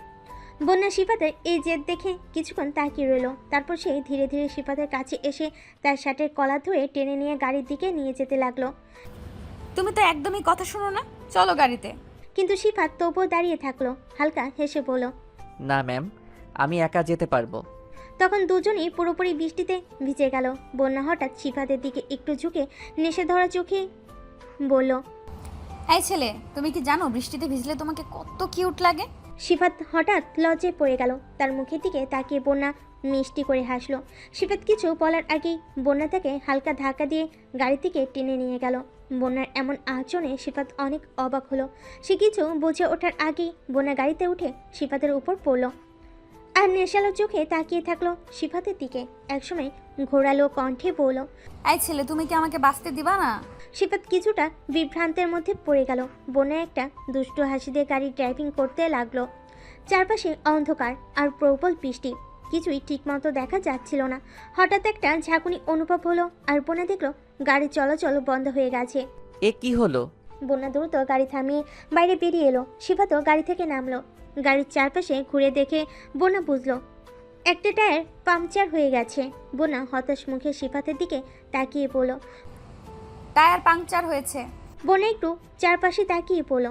বন্যা সিফাতের এই জেদ দেখে কিছুক্ষণ তাকিয়ে রইল। তারপর সে ধীরে ধীরে সিফাতের কাছে এসে তার শার্টের কলার ধরে টেনে নিয়ে গাড়ির দিকে নিয়ে যেতে লাগলো। তুমি তো একদমই কথা শোনো না, চলো গাড়িতে। কিন্তু সিফাত তবুও দাঁড়িয়ে থাকলো, হালকা হেসে বলল। না ম্যাম, আমি একা যেতে পারবো। তখন দুজনেই পুরোপুরি বৃষ্টিতে ভিজে গেল। বন্যা হঠাৎ সিফাতের দিকে একটু ঝুঁকে নেশে ধরা চোখে বলল, এই ছেলে, তুমি কি জানো বৃষ্টিতে ভিজলে তোমাকে কত কিউট লাগে? সিফাত হঠাৎ লজ্জায় পড়ে গেল। তার মুখের দিকে তাকিয়ে বন্যা মিষ্টি করে হাসলো। সিফাত কিছু বলার আগেই বন্যা তাকে হালকা ধাক্কা দিয়ে গাড়ি থেকে টেনে নিয়ে গেল। বন্যার এমন আচরণে সিফাত অনেক অবাক হলো। সে কিছু বুঝে ওঠার আগেই বন্যা গাড়িতে উঠে সিফাতের উপর পড়ল আর নেশালো চোখে তাকিয়ে থাকলো সিফাতের দিকে। একসময় ঘোরালো কণ্ঠে বলল, এই ছেলে, তুমি কি আমাকে বাঁচতে দিবা না? সিফাত কিছুটা বিভ্রান্তের মধ্যে পড়ে গেল। বনে একটা দুষ্ট হাসি দিয়ে গাড়ি ড্রাইভিং করতে লাগলো। চারপাশে অন্ধকার আর প্রবল বৃষ্টি, কিছুই ঠিকমতো দেখা যাচ্ছিল না। হঠাৎ একটা ঝাঁকুনি অনুভব হলো আর বনে দেখলো গাড়ি চলাচল বন্ধ হয়ে গেছে। এ কি হলো? বন্যা দ্রুত গাড়ি থামিয়ে বাইরে বেরিয়ে এলো। সিফাতও গাড়ি থেকে নামলো। গাড়ির চারপাশে ঘুরে দেখে বন্যা বুঝলো একটা টায়ার পাংচার হয়ে গেছে। বন্যা হতাশ মুখে সিফাতের দিকে তাকিয়ে বলল। টায়ার পাংচার হয়েছে। বন্যা একটু চারপাশে তাকিয়ে বলল,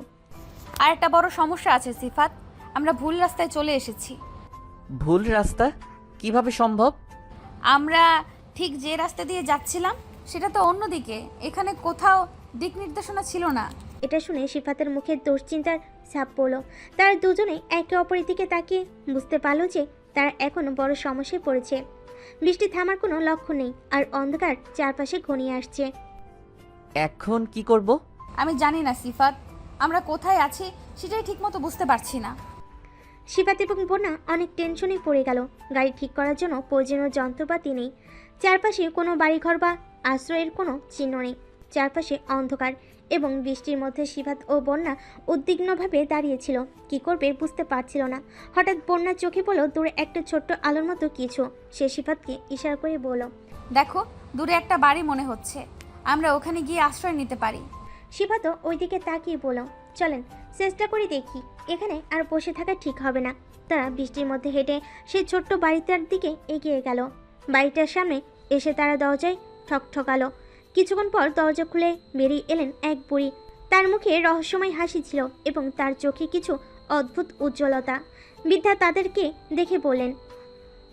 আর একটা বড় সমস্যা আছে সিফাত, আমরা ভুল রাস্তায় চলে এসেছি। ভুল রাস্তা কিভাবে সম্ভব? আমরা ঠিক যে রাস্তা দিয়ে যাচ্ছিলাম সেটা তো অন্যদিকে, এখানে কোথাও দিক নির্দেশনা ছিল না। এটা শুনে সিফাতের মুখে দুশ্চিন্তার ছাপ পড়ল। তারা দুজনেই একে অপরের দিকে তাকিয়ে বুঝতে পারলো যে তারা এখন বড় সমস্যায় পড়েছে। বৃষ্টি থামার কোনো লক্ষ্য নেই আর অন্ধকার চারপাশে ঘনিয়ে আসছে। এখন কি করব? আমি জানি না সিফাত, আমরা কোথায় আছি সেটাই ঠিকমতো বুঝতে পারছি না। সিফাত এবং বন্যা অনেক টেনশনে পড়ে গেল। গাড়ি ঠিক করার জন্য প্রয়োজনীয় যন্ত্রপাতি নেই। চারপাশে কোনো বাড়িঘর বা আশ্রয়ের কোনো চিহ্ন নেই। চারপাশে অন্ধকার এবং বৃষ্টির মধ্যে সিফাত ও বন্যা উদ্বিগ্নভাবে দাঁড়িয়েছিল। কি করবে বুঝতে পারছিল না। হঠাৎ বন্যার চোখে পড়ল দূরে একটা ছোট্ট আলোর মতো কিছু। সে সিফাতকে ইশারা করে বলল, দেখো, দূরে একটা বাড়ি মনে হচ্ছে, আমরা ওখানে গিয়ে আশ্রয় নিতে পারি। সিফাতও ওইদিকে তাকিয়ে বলল, চলেন চেষ্টা করে দেখি, এখানে আর বসে থাকা ঠিক হবে না। তারা বৃষ্টির মধ্যে হেঁটে সেই ছোট্ট বাড়িটার দিকে এগিয়ে গেল। বাড়িটার সামনে এসে তারা দরজায় ঠকঠকালো। কিছুক্ষণ পর দরজা খুলে বেরিয়ে এলেন এক বুড়ি। তার মুখে রহস্যময় হাসি ছিল এবং তার চোখে কিছু অদ্ভুত উজ্জ্বলতা। বৃদ্ধা তাদেরকে দেখে বললেন,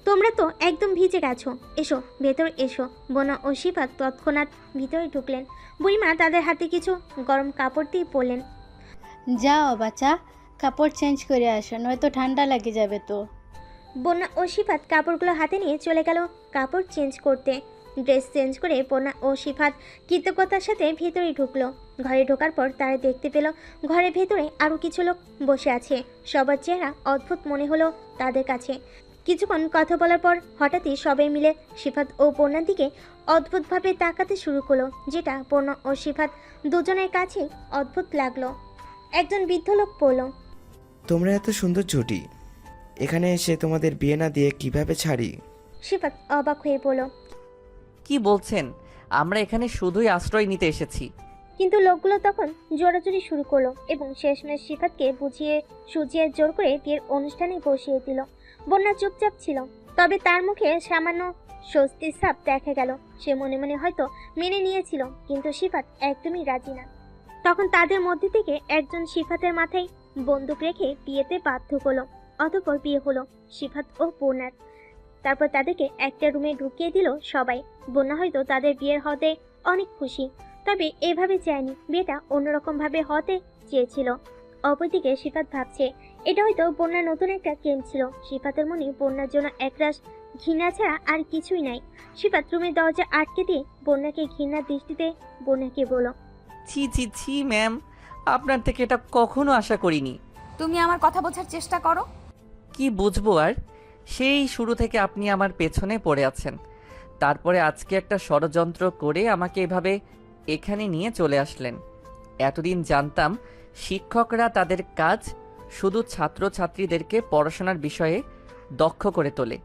তোমরা তো একদম ভিজে গেছো, এসো ভেতর এসো। বনা ও সিফাত তৎক্ষণাৎ ভিতরে ঢুকলেন। বুড়িমা তাদের হাতে কিছু গরম কাপড় দিয়ে বললেন, যাও বাচ্চা, কাপড় চেঞ্জ করে আসো, নয়তো ঠান্ডা লেগে যাবে তো। বন্যা ও সিফাত কাপড়গুলো হাতে নিয়ে চলে গেল কাপড় চেঞ্জ করতে। ড্রেস চেঞ্জ করে বন্যা ও সিফাত কৃতজ্ঞতার সাথে ভেতরে ঢুকলো। ঘরে ঢোকার পর তারা দেখতে পেল ঘরের ভেতরে আরও কিছু লোক বসে আছে। সবার চেহারা অদ্ভুত মনে হলো তাদের কাছে। কিছুক্ষণ কথা বলার পর হঠাৎই সবাই মিলে সিফাত ও বন্যার দিকে অদ্ভুতভাবে তাকাতে শুরু করলো, যেটা বন্যা ও সিফাত দুজনের কাছে অদ্ভুত লাগলো। একজন বৃদ্ধ লোক বলল, তোমরা এত সুন্দর জুটি, এখানে এসে তোমাদের বিয়ে না দিয়ে কিভাবে ছাড়ি? সিফাত অবাক হয়ে বলল, কি বলছেন? আমরা এখানে শুধুই আশ্রয় নিতে এসেছি। কিন্তু লোকগুলো তখন জোরাজুরি শুরু করলো এবং শেষমেশ সিফাতকে বুঝিয়ে সুজিয়ে জোর করে বিয়ের অনুষ্ঠানে বসিয়ে দিল। বন্যা চুপচাপ ছিল, তবে তার মুখে সামান্য স্বস্তির ছাপ দেখা গেল। সে মনে মনে হয়তো মেনে নিয়েছিল, কিন্তু সিফাত একদমই রাজি না। তখন তাদের মধ্যে থেকে একজন সিফাতের মাথায় বন্দুক রেখে বিয়েতে বাধ্য করলো। অতঃপর বিয়ে হলো সিফাত ও বন্যার। তারপর তাদেরকে একটা রুমে ঢুকিয়ে দিল সবাই। বন্যা হয়তো তাদের বিয়ের হতে অনেক খুশি, তবে এভাবে চায়নি, বিয়েটা অন্যরকমভাবে হতে চেয়েছিল। অপরদিকে সিফাত ভাবছে এটা হয়তো বন্যার নতুন একটা গেম ছিল। সিফাতের মনে বন্যার জন্য একরাশ ঘৃণা ছাড়া আর কিছুই নাই। সিফাত রুমের দরজা আটকে দিয়ে বন্যাকে ঘৃণার দৃষ্টিতে বন্যাকে বলল, ছি ছি ছি ম্যাম, আপনার থেকে এটা কখনো আশা করিনি। তুমি আমার কথা বোঝার চেষ্টা করো। কি বুঝবো আর? সেই শুরু থেকে আপনি আমার পেছনে পড়ে আছেন, তারপরে আজকে একটা ষড়যন্ত্র করে আমাকে এভাবে এখানে নিয়ে চলে আসলেন। এতদিন জানতাম শিক্ষকরা তাদের কাজ শুধু ছাত্রছাত্রীদেরকে পড়াশোনার বিষয়ে দক্ষ করে তোলে,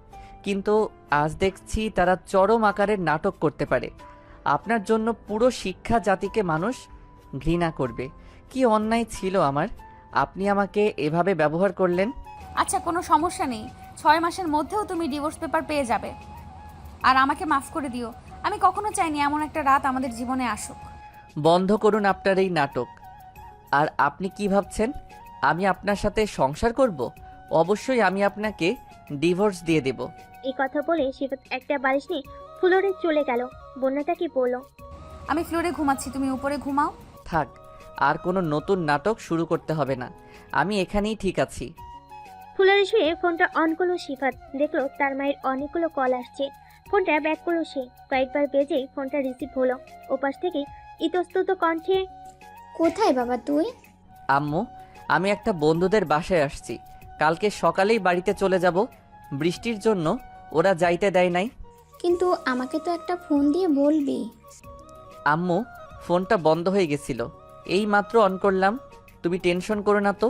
কিন্তু আজ দেখছি তারা চরম আকারের নাটক করতে পারে। আপনার জন্য পুরো শিক্ষা জাতিকে মানুষ ঘৃণা করবে। কি অন্যায় ছিল আমার, আপনি আমাকে এভাবে ব্যবহার করলেন। আচ্ছা, কোনো সমস্যা নেই, 6 মাসের মধ্যেও তুমি ডিভোর্স পেপার পেয়ে যাবে। আর আমাকে মাফ করে দিও, আমি কখনো চাইনি এমন একটা রাত আমাদের জীবনে আসুক। বন্ধ করুন আপনার এই নাটক। আর আপনি কি ভাবছেন আমি আপনার সাথে সংসার করব? অবশ্যই আমি আপনাকে ডিভোর্স দিয়ে দেব। এই কথা বলে সিফাত একটা বালিশ নিয়ে ফ্লোরে চলে গেল। বন্যা তাকে বলল, আমি ফ্লোরে ঘুমাচ্ছি, তুমি উপরে ঘুমাও। থাক, আর কোনো নতুন নাটক শুরু করতে হবে না, আমি এখানেই ঠিক আছি। ফ্লোরে শুয়ে ফোনটা অন করলো সিফাত। দেখলো তার মায়ের অনেকগুলো কল আসছে। ফোনটা ব্যাক করলো সে। কয়েকবার বেজেই ফোনটা রিসিভ হলো। ওপাশ থেকে ইতস্তত কণ্ঠে, কোথায় বাবা তুই? আম্মু, আমি একটা বন্ধুদের বাসায় আসছি, কালকে সকালেই বাড়িতে চলে যাব। বৃষ্টির জন্য ওরা যাইতে দেয় নাই। কিন্তু আমাকে তো একটা ফোন দিয়ে বলবি। আম্মু, ফোনটা বন্ধ হয়ে গেছিল, এই মাত্র অন করলাম। তুমি টেনশন করো না তো,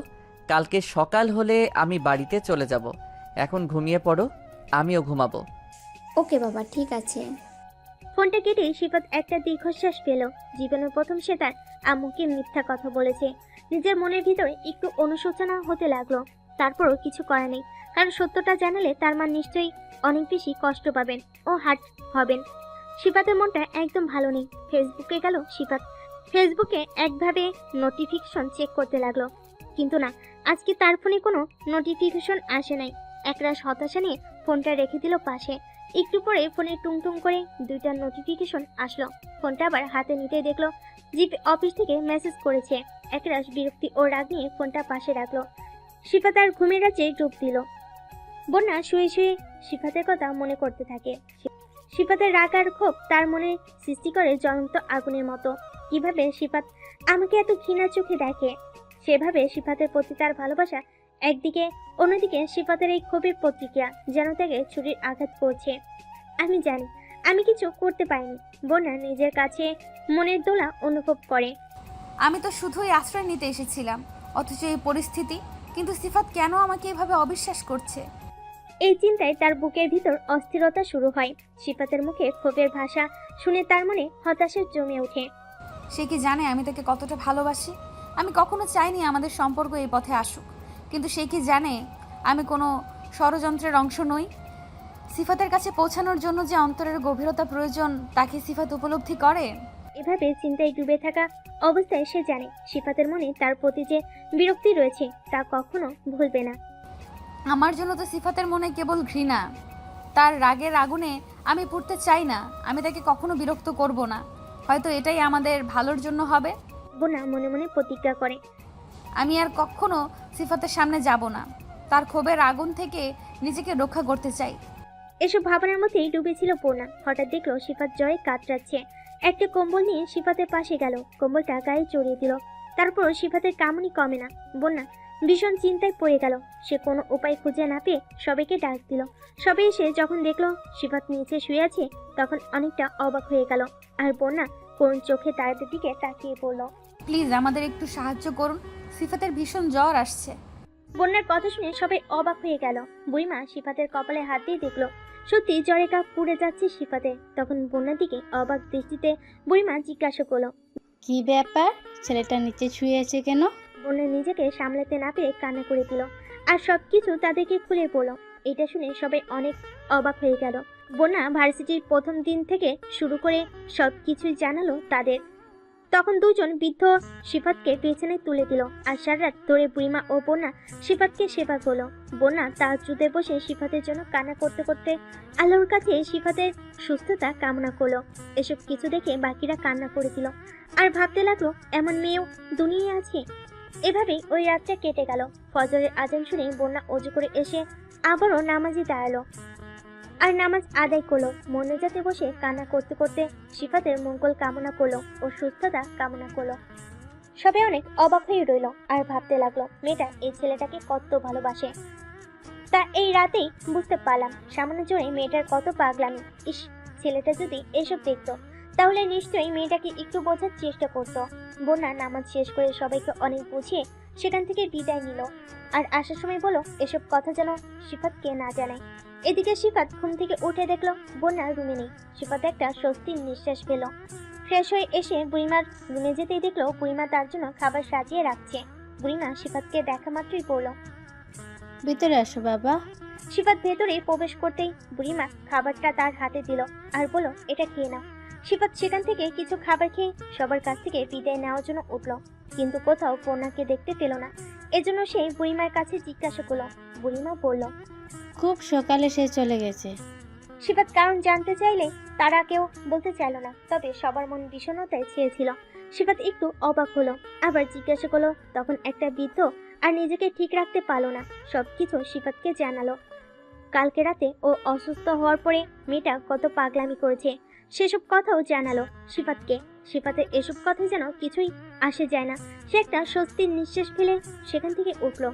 কালকে সকাল হলে আমি বাড়িতে চলে যাব। এখন ঘুমিয়ে পড়ো, আমিও ঘুমাবো। ওকে বাবা, ঠিক আছে। ফোনটা কেটে সিফাত একটা দীর্ঘশ্বাস পেল। জীবনের প্রথম সে তার আম্মুকে মিথ্যা কথা বলেছে। নিজের মনের ভিতরে একটু অনুশোচনা হতে লাগলো। তারপরও কিছু করা নেই, কারণ সত্যটা জানালে তার মা নিশ্চয়ই অনেক বেশি কষ্ট পাবেন ও হার্ট হবেন। সিফাতের মনটা একদম ভালো নেই। ফেসবুকে গেল সিফাত। ফেসবুকে একভাবে নোটিফিকেশন চেক করতে লাগলো, কিন্তু না, আজকে তার ফোনে কোনো নোটিফিকেশন আসে নাই। একরাশ হতাশা নিয়ে ফোনটা রেখে দিল পাশে। একটু পরে ফোনে টুংটুং করে 2টা নোটিফিকেশন আসলো। ফোনটা আবার হাতে নিতে দেখলো জিপি অফিস থেকে মেসেজ করেছে। একরাশ বিরক্তি ও রাগ নিয়ে ফোনটা পাশে রাখলো। সিফাত আর ঘুমের রাজ্যে ডুব দিল। বন্যা শুয়ে শুয়ে সিফাতের কথা মনে করতে থাকে। সিফাতের রাগ আর ক্ষোভ তার মনে সৃষ্টি করে জ্বলন্ত আগুনের মতো। কিভাবে সিফাত আমাকে এত ঘৃণার চোখে দেখে, সেভাবে সিফাতের প্রতি তার ভালোবাসা একদিকে, অন্যদিকে সিফাতের এই ক্ষোভের প্রতিক্রিয়া যেন তাকে ছুরির আঘাত করছে। আমি জানি আমি কিছু করতে পারিনি। বন্যা নিজের কাছে মনের দোলা অনুভব করে। আমি তো শুধুই আশ্রয় নিতে এসেছিলাম, অথচ এই পরিস্থিতি। কিন্তু সিফাত কেন আমাকে এভাবে অবিশ্বাস করছে? এই চিন্তায় তার বুকের ভিতর অস্থিরতা শুরু হয়। সিফাতের মুখে ক্ষোভের ভাষা শুনে তার মনে হতাশা জমে ওঠে। সে কি জানে আমি তাকে কতটা ভালোবাসি? আমি কখনো চাইনি আমাদের সম্পর্ক এই পথে আসুক, কিন্তু সে কি জানে আমি কোনো ষড়যন্ত্রের অংশ নই? সিফাতের কাছে পৌঁছানোর জন্য যে অন্তরের গভীরতা প্রয়োজন, তাকে সিফাত উপলব্ধি করে। এভাবে চিন্তায় ডুবে থাকা অবস্থায় সে জানে সিফাতের মনে তার প্রতি যে বিরক্তি রয়েছে তা কখনো ভুলবে না। আমার জন্য তো সিফাতের মনে কেবল ঘৃণা। তার রাগের আগুনে আমি পুড়তে চাই না। আমি তাকে কখনো বিরক্ত করব না। হয়তো এটাই আমাদের ভালোর জন্য হবে। বন্যা মনে মনে প্রতিজ্ঞা করে, আমি আর কখনো সিফাতের সামনে যাব না। তার ক্ষোভের আগুন থেকে নিজেকে রক্ষা করতে চাই। এসব ভাবনার মধ্যেই ডুবেছিল বন্যা। হঠাৎ দেখলো সিফাত জয়ে কাতরাচ্ছে। একটা কম্বল নিয়ে সিফাতের পাশে গেল, কম্বলটা গায়ে চড়িয়ে দিল। তারপর সিফাতের কামড়ি কমে না। বন্যা ভীষণ চিন্তায় পড়ে গেল। সে কোনো উপায় খুঁজে না পেয়ে সবাইকে ডাক দিল। সবাই এসে যখন দেখলো সিফাত নিচে শুয়ে আছে, তখন অনেকটা অবাক হয়ে গেল। আর বন্যা করুণ চোখে তাদের দিকে তাকিয়ে পড়ল। প্লিজ আমাদের একটু সাহায্য করুন, সিফাতের ভীষণ জ্বর আসছে। বন্যার কথা শুনে সবাই অবাক হয়ে গেল। বুড়িমা সিফাতের কপালে হাত দিয়ে দেখলো সত্যি জ্বরে কাপ পুড়ে যাচ্ছে সিফাতে। তখন বন্যার দিকে অবাক দৃষ্টিতে বুড়িমা জিজ্ঞাসা করলো, কি ব্যাপার, ছেলেটা নিচে শুয়ে আছে কেন? বন্যা নিজেকে সামলাতে না পেরে কান্না করে দিল আর সবকিছু তাদেরকে খুলে বলল। এটা শুনে সবাই অনেক অবাক হয়ে গেল। বন্যা ভার্সিটির প্রথম দিন থেকে শুরু করে সবকিছুই জানালো তাদের। তখন দুজন বৃদ্ধ সিফাতকে পেছনে তুলে দিল আর সারা রাত ধরে বুড়িমা ও বন্যা সিফাতকে সেবা করলো। বন্যা তাহাজ্জুদে বসে সিফাতের জন্য কান্না করতে করতে আল্লাহর কাছে সিফাতের সুস্থতা কামনা করলো। এসব কিছু দেখে বাকিরা কান্না করে দিল আর ভাবতে লাগলো এমন মেয়েও দুনিয়ায় আছে। এভাবেই ওই রাতটা কেটে গেল। ফজরের আজান শুনে বন্যা অজু করে এসে আবারও নামাজে দাঁড়ালো আর নামাজ আদায় করলো। মোনাজাতে বসে কান্না করতে করতে সিফাতের মঙ্গল কামনা করলো ও সুস্থতা কামনা করলো। সবাই অনেক অবাক হয়ে রইল আর ভাবতে লাগলো মেয়েটা এই ছেলেটাকে কত ভালোবাসে। তা এই রাতেই বুঝতে পারলাম সামান্য জোরে মেয়েটার কত পাগলামি। ইস, ছেলেটা যদি এসব দেখতো তাহলে নিশ্চয়ই মেয়েটাকে একটু বোঝার চেষ্টা করতো। বন্যা নামাজ শেষ করে সবাইকে অনেক বুঝিয়ে সেখান থেকে বিদায় নিল। আর আসার সময় বলো এসব কথা যেন সিফাতকে না জানায়। এদিকে সিফাত ঘুম থেকে উঠে দেখলো বন্যা রুমে নেই। সিফাত একটা স্বস্তির নিঃশ্বাস পেল। ফ্রেশ হয়ে এসে বুড়িমার রুমে যেতেই দেখলো বুড়িমা তার জন্য খাবার সাজিয়ে রাখছে। বুড়িমা সিফাতকে দেখা মাত্রই বলল। ভিতরে আসো বাবা। সিফাত ভেতরে প্রবেশ করতেই বুড়িমা খাবারটা তার হাতে দিল আর বলল, এটা খেয়ে নাও। সিফাত সেখান থেকে কিছু খাবার খেয়ে সবার কাছ থেকে বিদায় নেওয়ার জন্য উঠল, কিন্তু কোথাও বন্যাকে দেখতে পেল না। এজন্য সে বুড়িমার কাছে জিজ্ঞাসা করলো। বুড়িমা বলল, খুব সকালে সে চলে গেছে। সিফাত কারণ জানতে চাইলে তারা কেউ বলতে চাইল না, তবে সবার মন বিষণ্ণতায় ছেয়েছিল। সিফাত একটু অবাক হলো, আবার জিজ্ঞাসা করলো। তখন একটা বৃদ্ধ আর নিজেকে ঠিক রাখতে পারলো না, সবকিছু সিফাতকে জানালো। কালকে রাতে ও অসুস্থ হওয়ার পরে মেয়েটা কত পাগলামি করেছে সেসব কথাও জানালো সিফাতকে। সিফাতের এসব কথা যেন কিছুই আসে যায় না। সে একটা স্বস্তির নিঃশ্বাস ফেলে সেখান থেকে উঠলো।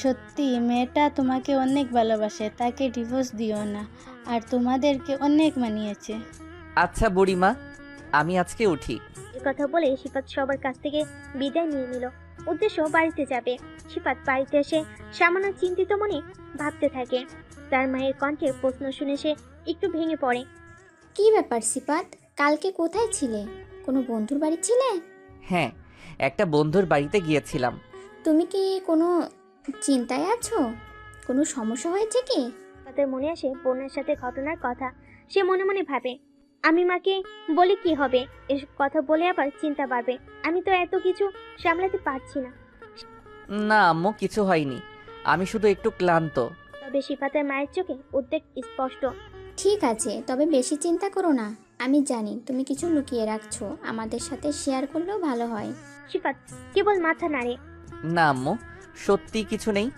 সত্যি মেয়েটা তোমাকে অনেক ভালোবাসে, তাকে ডিভোর্স দিও না, আর তোমাদেরকে অনেক মানিয়েছে। আচ্ছা বুড়িমা, আমি আজকে উঠি। এ কথা বলে সিফাত সবার কাছ থেকে বিদায় নিয়ে নিল। উদ্দেশ্য বাড়িতে যাবে। সিফাত বাড়িতে এসে সামান্য চিন্তিত মনে ভাবতে থাকে। তার মায়ের কণ্ঠে প্রশ্ন শুনে সে একটু ভেঙে পড়ে। কি ব্যাপার সিফাত, কালকে কোথায় ছিলে? কোনো বন্ধুর বাড়ি ছিলে? হ্যাঁ, একটা বন্ধুর বাড়িতে গিয়েছিলাম। তুমি কি কোনো চিন্তায় আছো? কোনো সমস্যা হয়েছে কি? তাদের মনে আসে বোনের সাথে ঘটনার কথা। সে মনে মনে ভাবে, আমি মাকে বলি কি হবে, এসব কথা বলে আবার চিন্তা বাড়বে। আমি তো এত কিছু সামলাতে পারছি না। না আম্মু, কিছু হয়নি, আমি শুধু একটু ক্লান্ত। তবে সিফাতের মায়ের চোখে উদ্বেগ স্পষ্ট। ঠিক আছে, তবে বেশি চিন্তা করো না। আমি জানি তুমি কিছু লুকিয়ে রাখছো, আমাদের সাথে শেয়ার করলেও ভালো হয়। সিফাত কেবল মাথা নাড়ে। না আম্মু, সত্যি কিছু নেই,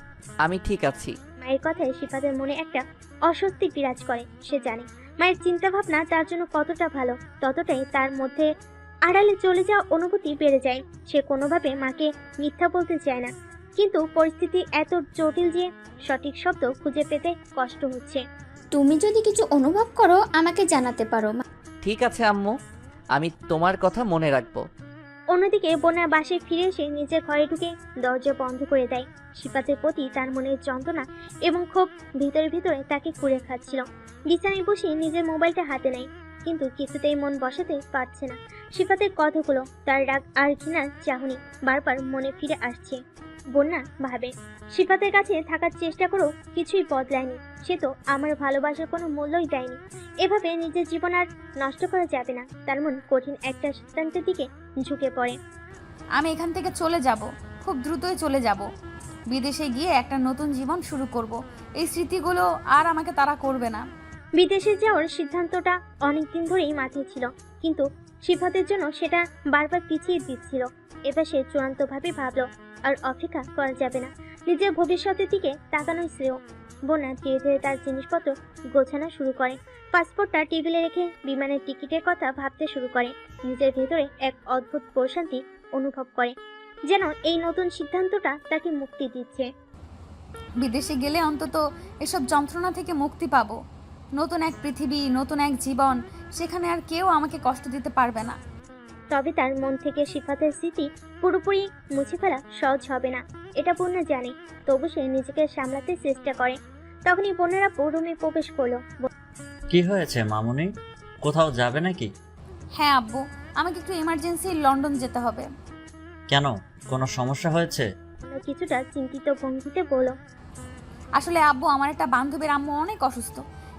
আমি ঠিক আছি। মায়ের কথায় সিফাতের মনে একটা অস্বস্তি বিরাজ করে। সে জানে মায়ের চিন্তা ভাবনা তার জন্য কতটা ভালো, ততটাই তার মধ্যে আড়ালে চলে যাওয়া অনুভূতি বেড়ে যায়। সে কোনোভাবে মাকে মিথ্যা বলতে চায় না, কিন্তু পরিস্থিতি এত জটিল যে সঠিক শব্দ খুঁজে পেতে কষ্ট হচ্ছে। তুমি যদি কিছু অনুভব করো আমাকে জানাতে পারো। ঠিক আছে আম্মু, আমি তোমার কথা মনে রাখবো। অন্যদিকে বোনা বাসায় ফিরে এসে নিজের ঘরে ঢুকে দরজা বন্ধ করে দেয়। সিফাতের প্রতি তার মনের যন্ত্রণা এবং ক্ষোভ ভিতরে ভিতরে তাকে কুড়ে খাচ্ছিল। বিছানায় বসে নিজের মোবাইলটা হাতে নেয়, কিন্তু কিছুতেই মন বসাতে পারছে না। সিফাতের কথাগুলো, তার রাগ আর ঘৃণার চাহনি বারবার মনে ফিরে আসছে। বন্যা ভাবে, সিফাতের কাছে থাকার চেষ্টা করেও কিছুই বদলায়নি। সে তো আমার ভালোবাসার কোনো মূল্যই দেয়নি। এভাবে নিজের জীবন আর নষ্ট করা যাবে না। তার মন কঠিন একটা সিদ্ধান্তের দিকে ঝুঁকে পড়ে। আমি এখান থেকে চলে যাব, খুব দ্রুতই চলে যাব। বিদেশে গিয়ে একটা নতুন জীবন শুরু করব। এই স্মৃতিগুলো আর আমাকে তাড়া করবে না। বিদেশে যাওয়ার সিদ্ধান্তটা অনেকদিন ধরেই মাথায় ছিল, কিন্তু সিফাতের জন্য সেটা বারবার পিছিয়ে দিচ্ছিল। এবার সে চূড়ান্তভাবে ভাবলো আর অপেক্ষা করা যাবে না। নিজের ভবিষ্যতের দিকে তাকানোই শ্রেয়। বোনা ধীরে ধীরে তার জিনিসপত্র গোছানো শুরু করে। পাসপোর্টটা টেবিলে রেখে বিমানের টিকিটের কথা ভাবতে শুরু করে। নিজের ভেতরে এক অদ্ভুত প্রশান্তি অনুভব করে, যেন এই নতুন সিদ্ধান্তটা তাকে মুক্তি দিচ্ছে। বিদেশে গেলে অন্তত এসব যন্ত্রণা থেকে মুক্তি পাবো। নতুন এক পৃথিবী, নতুন এক জীবন, সেখানে আর কেউ আমাকে কষ্ট দিতে পারবে না। তবে তার মন থেকে সিফাতের স্মৃতি পুরোপুরি মুছে ফেলা সহজ হবে না, এটা বন্যা জানে। তবু সে নিজেকে সামলাতে চেষ্টা করে। তখনই বোনেরা রুমে প্রবেশ করলো। কি হয়েছে মামুনি, কোথাও যাবে নাকি? হ্যাঁ আব্বু, আমাকে একটু ইমার্জেন্সি লন্ডন যেতে হবে। কেন, কোনো সমস্যা হয়েছে? বন্যা কিছুটা চিন্তিত ভঙ্গিতে বলল, আসলে আব্বু, আমার একটা বান্ধবীর আম্মু অনেক অসুস্থ,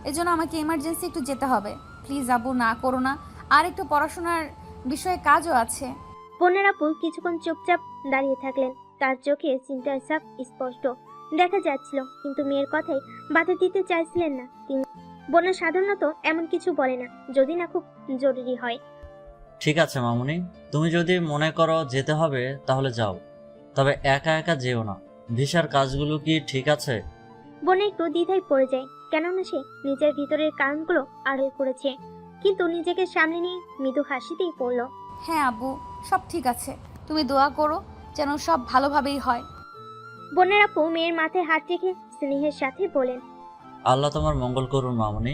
এজন্য আমাকে ইমার্জেন্সি একটু যেতে হবে। প্লিজ আব্বু, না করো না, আর একটু পড়াশোনার বিষয়ে কাজও আছে। বোনেরা কিছুক্ষণ চুপচাপ দাঁড়িয়ে থাকলেন। তার চোখে চিন্তার ছাপ স্পষ্ট দেখা যাচ্ছিল, কিন্তু মেয়ের কথাই বাধা দিতে চাইছিলেন না তিনি। বোনা সাধারণত এমন কিছু বলে না, যদি না খুব জরুরি হয়। ঠিক আছে মামুনি, তুমি যদি মনে করো যেতে হবে তাহলে যাও, তবে একা একা যেও না। ভিসার কাজগুলো কি ঠিক আছে? বোনা একটু দ্বিধায় পড়ে যায়, কেননা সে নিজের ভিতরের কারণগুলো আড়াল করেছে, কিন্তু নিজেকে সামনে নিয়ে মৃদু হাসিতেই পড়ল। হ্যাঁ আব্বু, সব ঠিক আছে, তুমি দোয়া করো যেন সব ভালোভাবেই হয়। বোনের আপু মেয়ের মাথায় হাত রেখে স্নেহের সাথে বলেন, আল্লাহ তোমার মঙ্গল করুন মামুনি,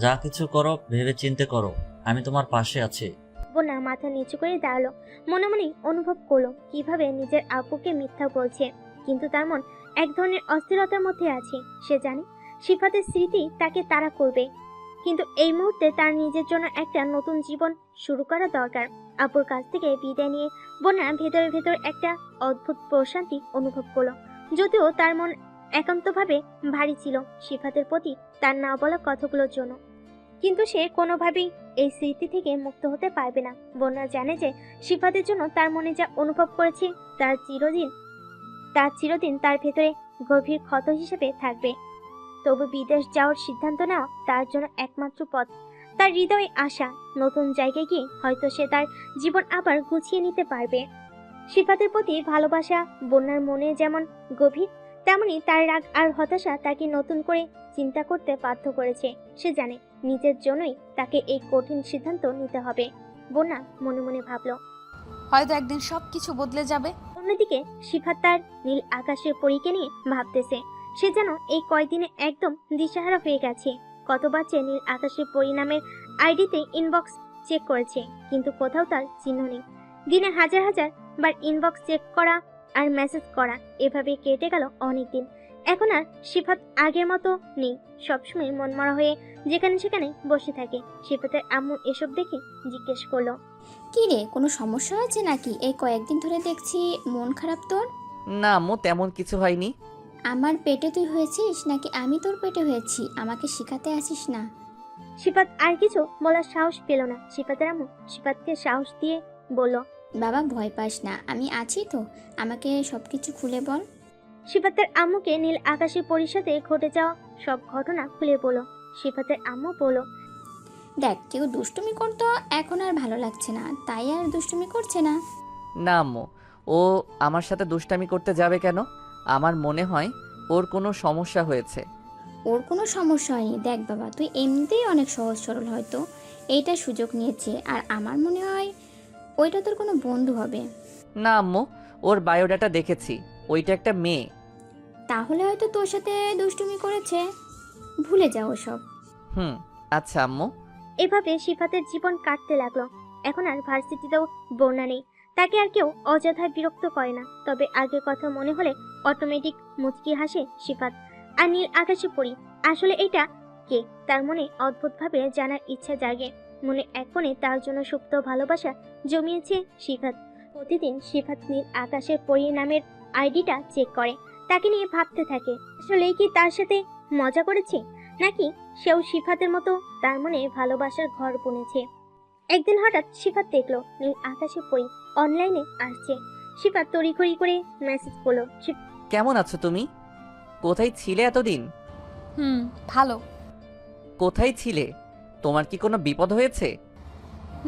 যা কিছু করো ভেবে চিন্তে করো, আমি তোমার পাশে আছি। বন্যা মাথা নিচু করে দাঁড়ালো। মনে মনে অনুভব করলো কিভাবে নিজের আপুকে মিথ্যা বলছে, কিন্তু তার মন এক ধরনের অস্থিরতার মধ্যে আছে। সে জানে সিফাতের স্মৃতি তাকে তাড়া করবে, কিন্তু এই মুহূর্তে তার নিজের জন্য একটা নতুন জীবন শুরু করা দরকার। আপুর কাছ থেকে বিদায় নিয়ে বন্যা ভেতরে ভেতর একটা অদ্ভুত প্রশান্তি অনুভব করলো, যদিও তার মন একান্তভাবে ভারী ছিল সিফাতের প্রতি তার না বলা কথাগুলোর জন্য। কিন্তু সে কোনোভাবেই এই স্মৃতি থেকে মুক্ত হতে পারবে না। বন্যা জানে যে সিফাতের জন্য তার মনে যা অনুভব করেছে তার চিরদিন তার ভেতরে গভীর ক্ষত হিসেবে থাকবে। তবু বিদেশ যাওয়ার সিদ্ধান্ত নেওয়া তার জন্য একমাত্র পথ। তার হৃদয়ে আশা, নতুন জায়গায় গিয়ে হয়তো সে তার জীবন আবার গুছিয়ে নিতে পারবে। সিফাতের প্রতি ভালোবাসা বন্যার মনে যেমন গভীর, তেমনি তার রাগ আর হতাশা তাকে নতুন করে চিন্তা করতে বাধ্য করেছে। সে জানে নিজের জন্যই তাকে এই কঠিন সিদ্ধান্ত নিতে হবে। বন্যা মনে মনে ভাবল, হয়তো একদিন সবকিছু বদলে যাবে। অন্যদিকে সিফাত তার নীল আকাশের পরীকে নিয়ে ভাবতেছে। সে যেন এই কয়দিনে একদম দিশাহারা হয়ে গেছে। কতবার যে নীল আকাশের পরিণামের আইডিতে ইনবক্স চেক করেছে, কিন্তু কোথাও তার চিহ্ন নেই। দিনে হাজার হাজার বার ইনবক্স চেক করা আর মেসেজ করা, এভাবে কেটে গেল অনেক দিন। এখন আর সিফাত আগের মতো নেই, সবসময় মনমরা হয়ে যেখানে সেখানে বসে থাকে। সিফাতের আম্মু এসব দেখে জিজ্ঞেস করলো, কি রে, কোনো সমস্যা হয়েছে নাকি? এই কয়েকদিন ধরে দেখছি মন খারাপ তোর। না আম্মু, তেমন কিছু হয়নি। আমার পেটে তুই হয়েছিস নাকি আমি তোর পেটে হয়েছি? আমাকে শিখাতে আসিস না। সিফাত আর কিছু বলার সাহস পেল না। সিফাতের আম্মু সিফাতকে সাহস দিয়ে বলল, বাবা ভয় পাস না, আমি আছি তো, আমাকে সব কিছু খুলে বল। সিফাতের আম্মুকে নীল আকাশের পরীর সাথে ঘটে যাওয়া সব ঘটনা খুলে বলল। সিফাতের আম্মু বলল, দেখ, কেউ দুষ্টুমি করতো এখন আর ভালো লাগছে না, তাই আর দুষ্টুমি করছে না। না আম্মু, ও আমার সাথে দুষ্টামি করতে যাবে কেন? আমার মনে হয় ওর কোনো সমস্যা হয়েছে। ওর কোনো সমস্যা হয়নি। দেখ বাবা, তুই এমনিতেই অনেক সহজ সরল, হয়তো এইটা সুযোগ নিয়েছে, আর আমার মনে হয় ওইটা তোর কোনো বন্ধু হবে। না আম্মু, ওর বায়োডাটা দেখেছি, ওইটা একটা মেয়ে। তাহলে হয়তো তোর সাথে দুষ্টুমি করেছে, ভুলে যাও সব। আচ্ছা আম্মু। এভাবে সিফাতের জীবন কাটতে লাগলো। এখন আর ভার্সিটিতেও বন্যা নেই, তাকে আর কেউ অযথায় বিরক্ত করে না। তবে আগের কথা মনে হলে অটোমেটিক মুচকি হাসে সিফাত। আর নীল আকাশে পড়ি আসলে এটা কে, তার মনে অদ্ভুতভাবে জানার ইচ্ছা জাগে। মনে এক কোণে তার জন্য সুপ্ত ভালোবাসা জমিয়েছে সিফাত। প্রতিদিন সিফাত নীল আকাশের পরি নামের আইডিটা চেক করে, তাকে নিয়ে ভাবতে থাকে আসলেই কি তার সাথে মজা করেছে, নাকি সেও সিফাতের মতো তার মনে ভালোবাসার ঘর বুনেছে। একদিন হঠাৎ সিফাত দেখলো নীল আকাশে পরি অনলাইনে আসছে। সিফাত তড়িঘড়ি করে মেসেজ করলো, কেমন আছো তুমি? কোথায় ছিলে এতদিন? ভালো। কোথায় ছিলে? তোমার কি কোনো বিপদ হয়েছে?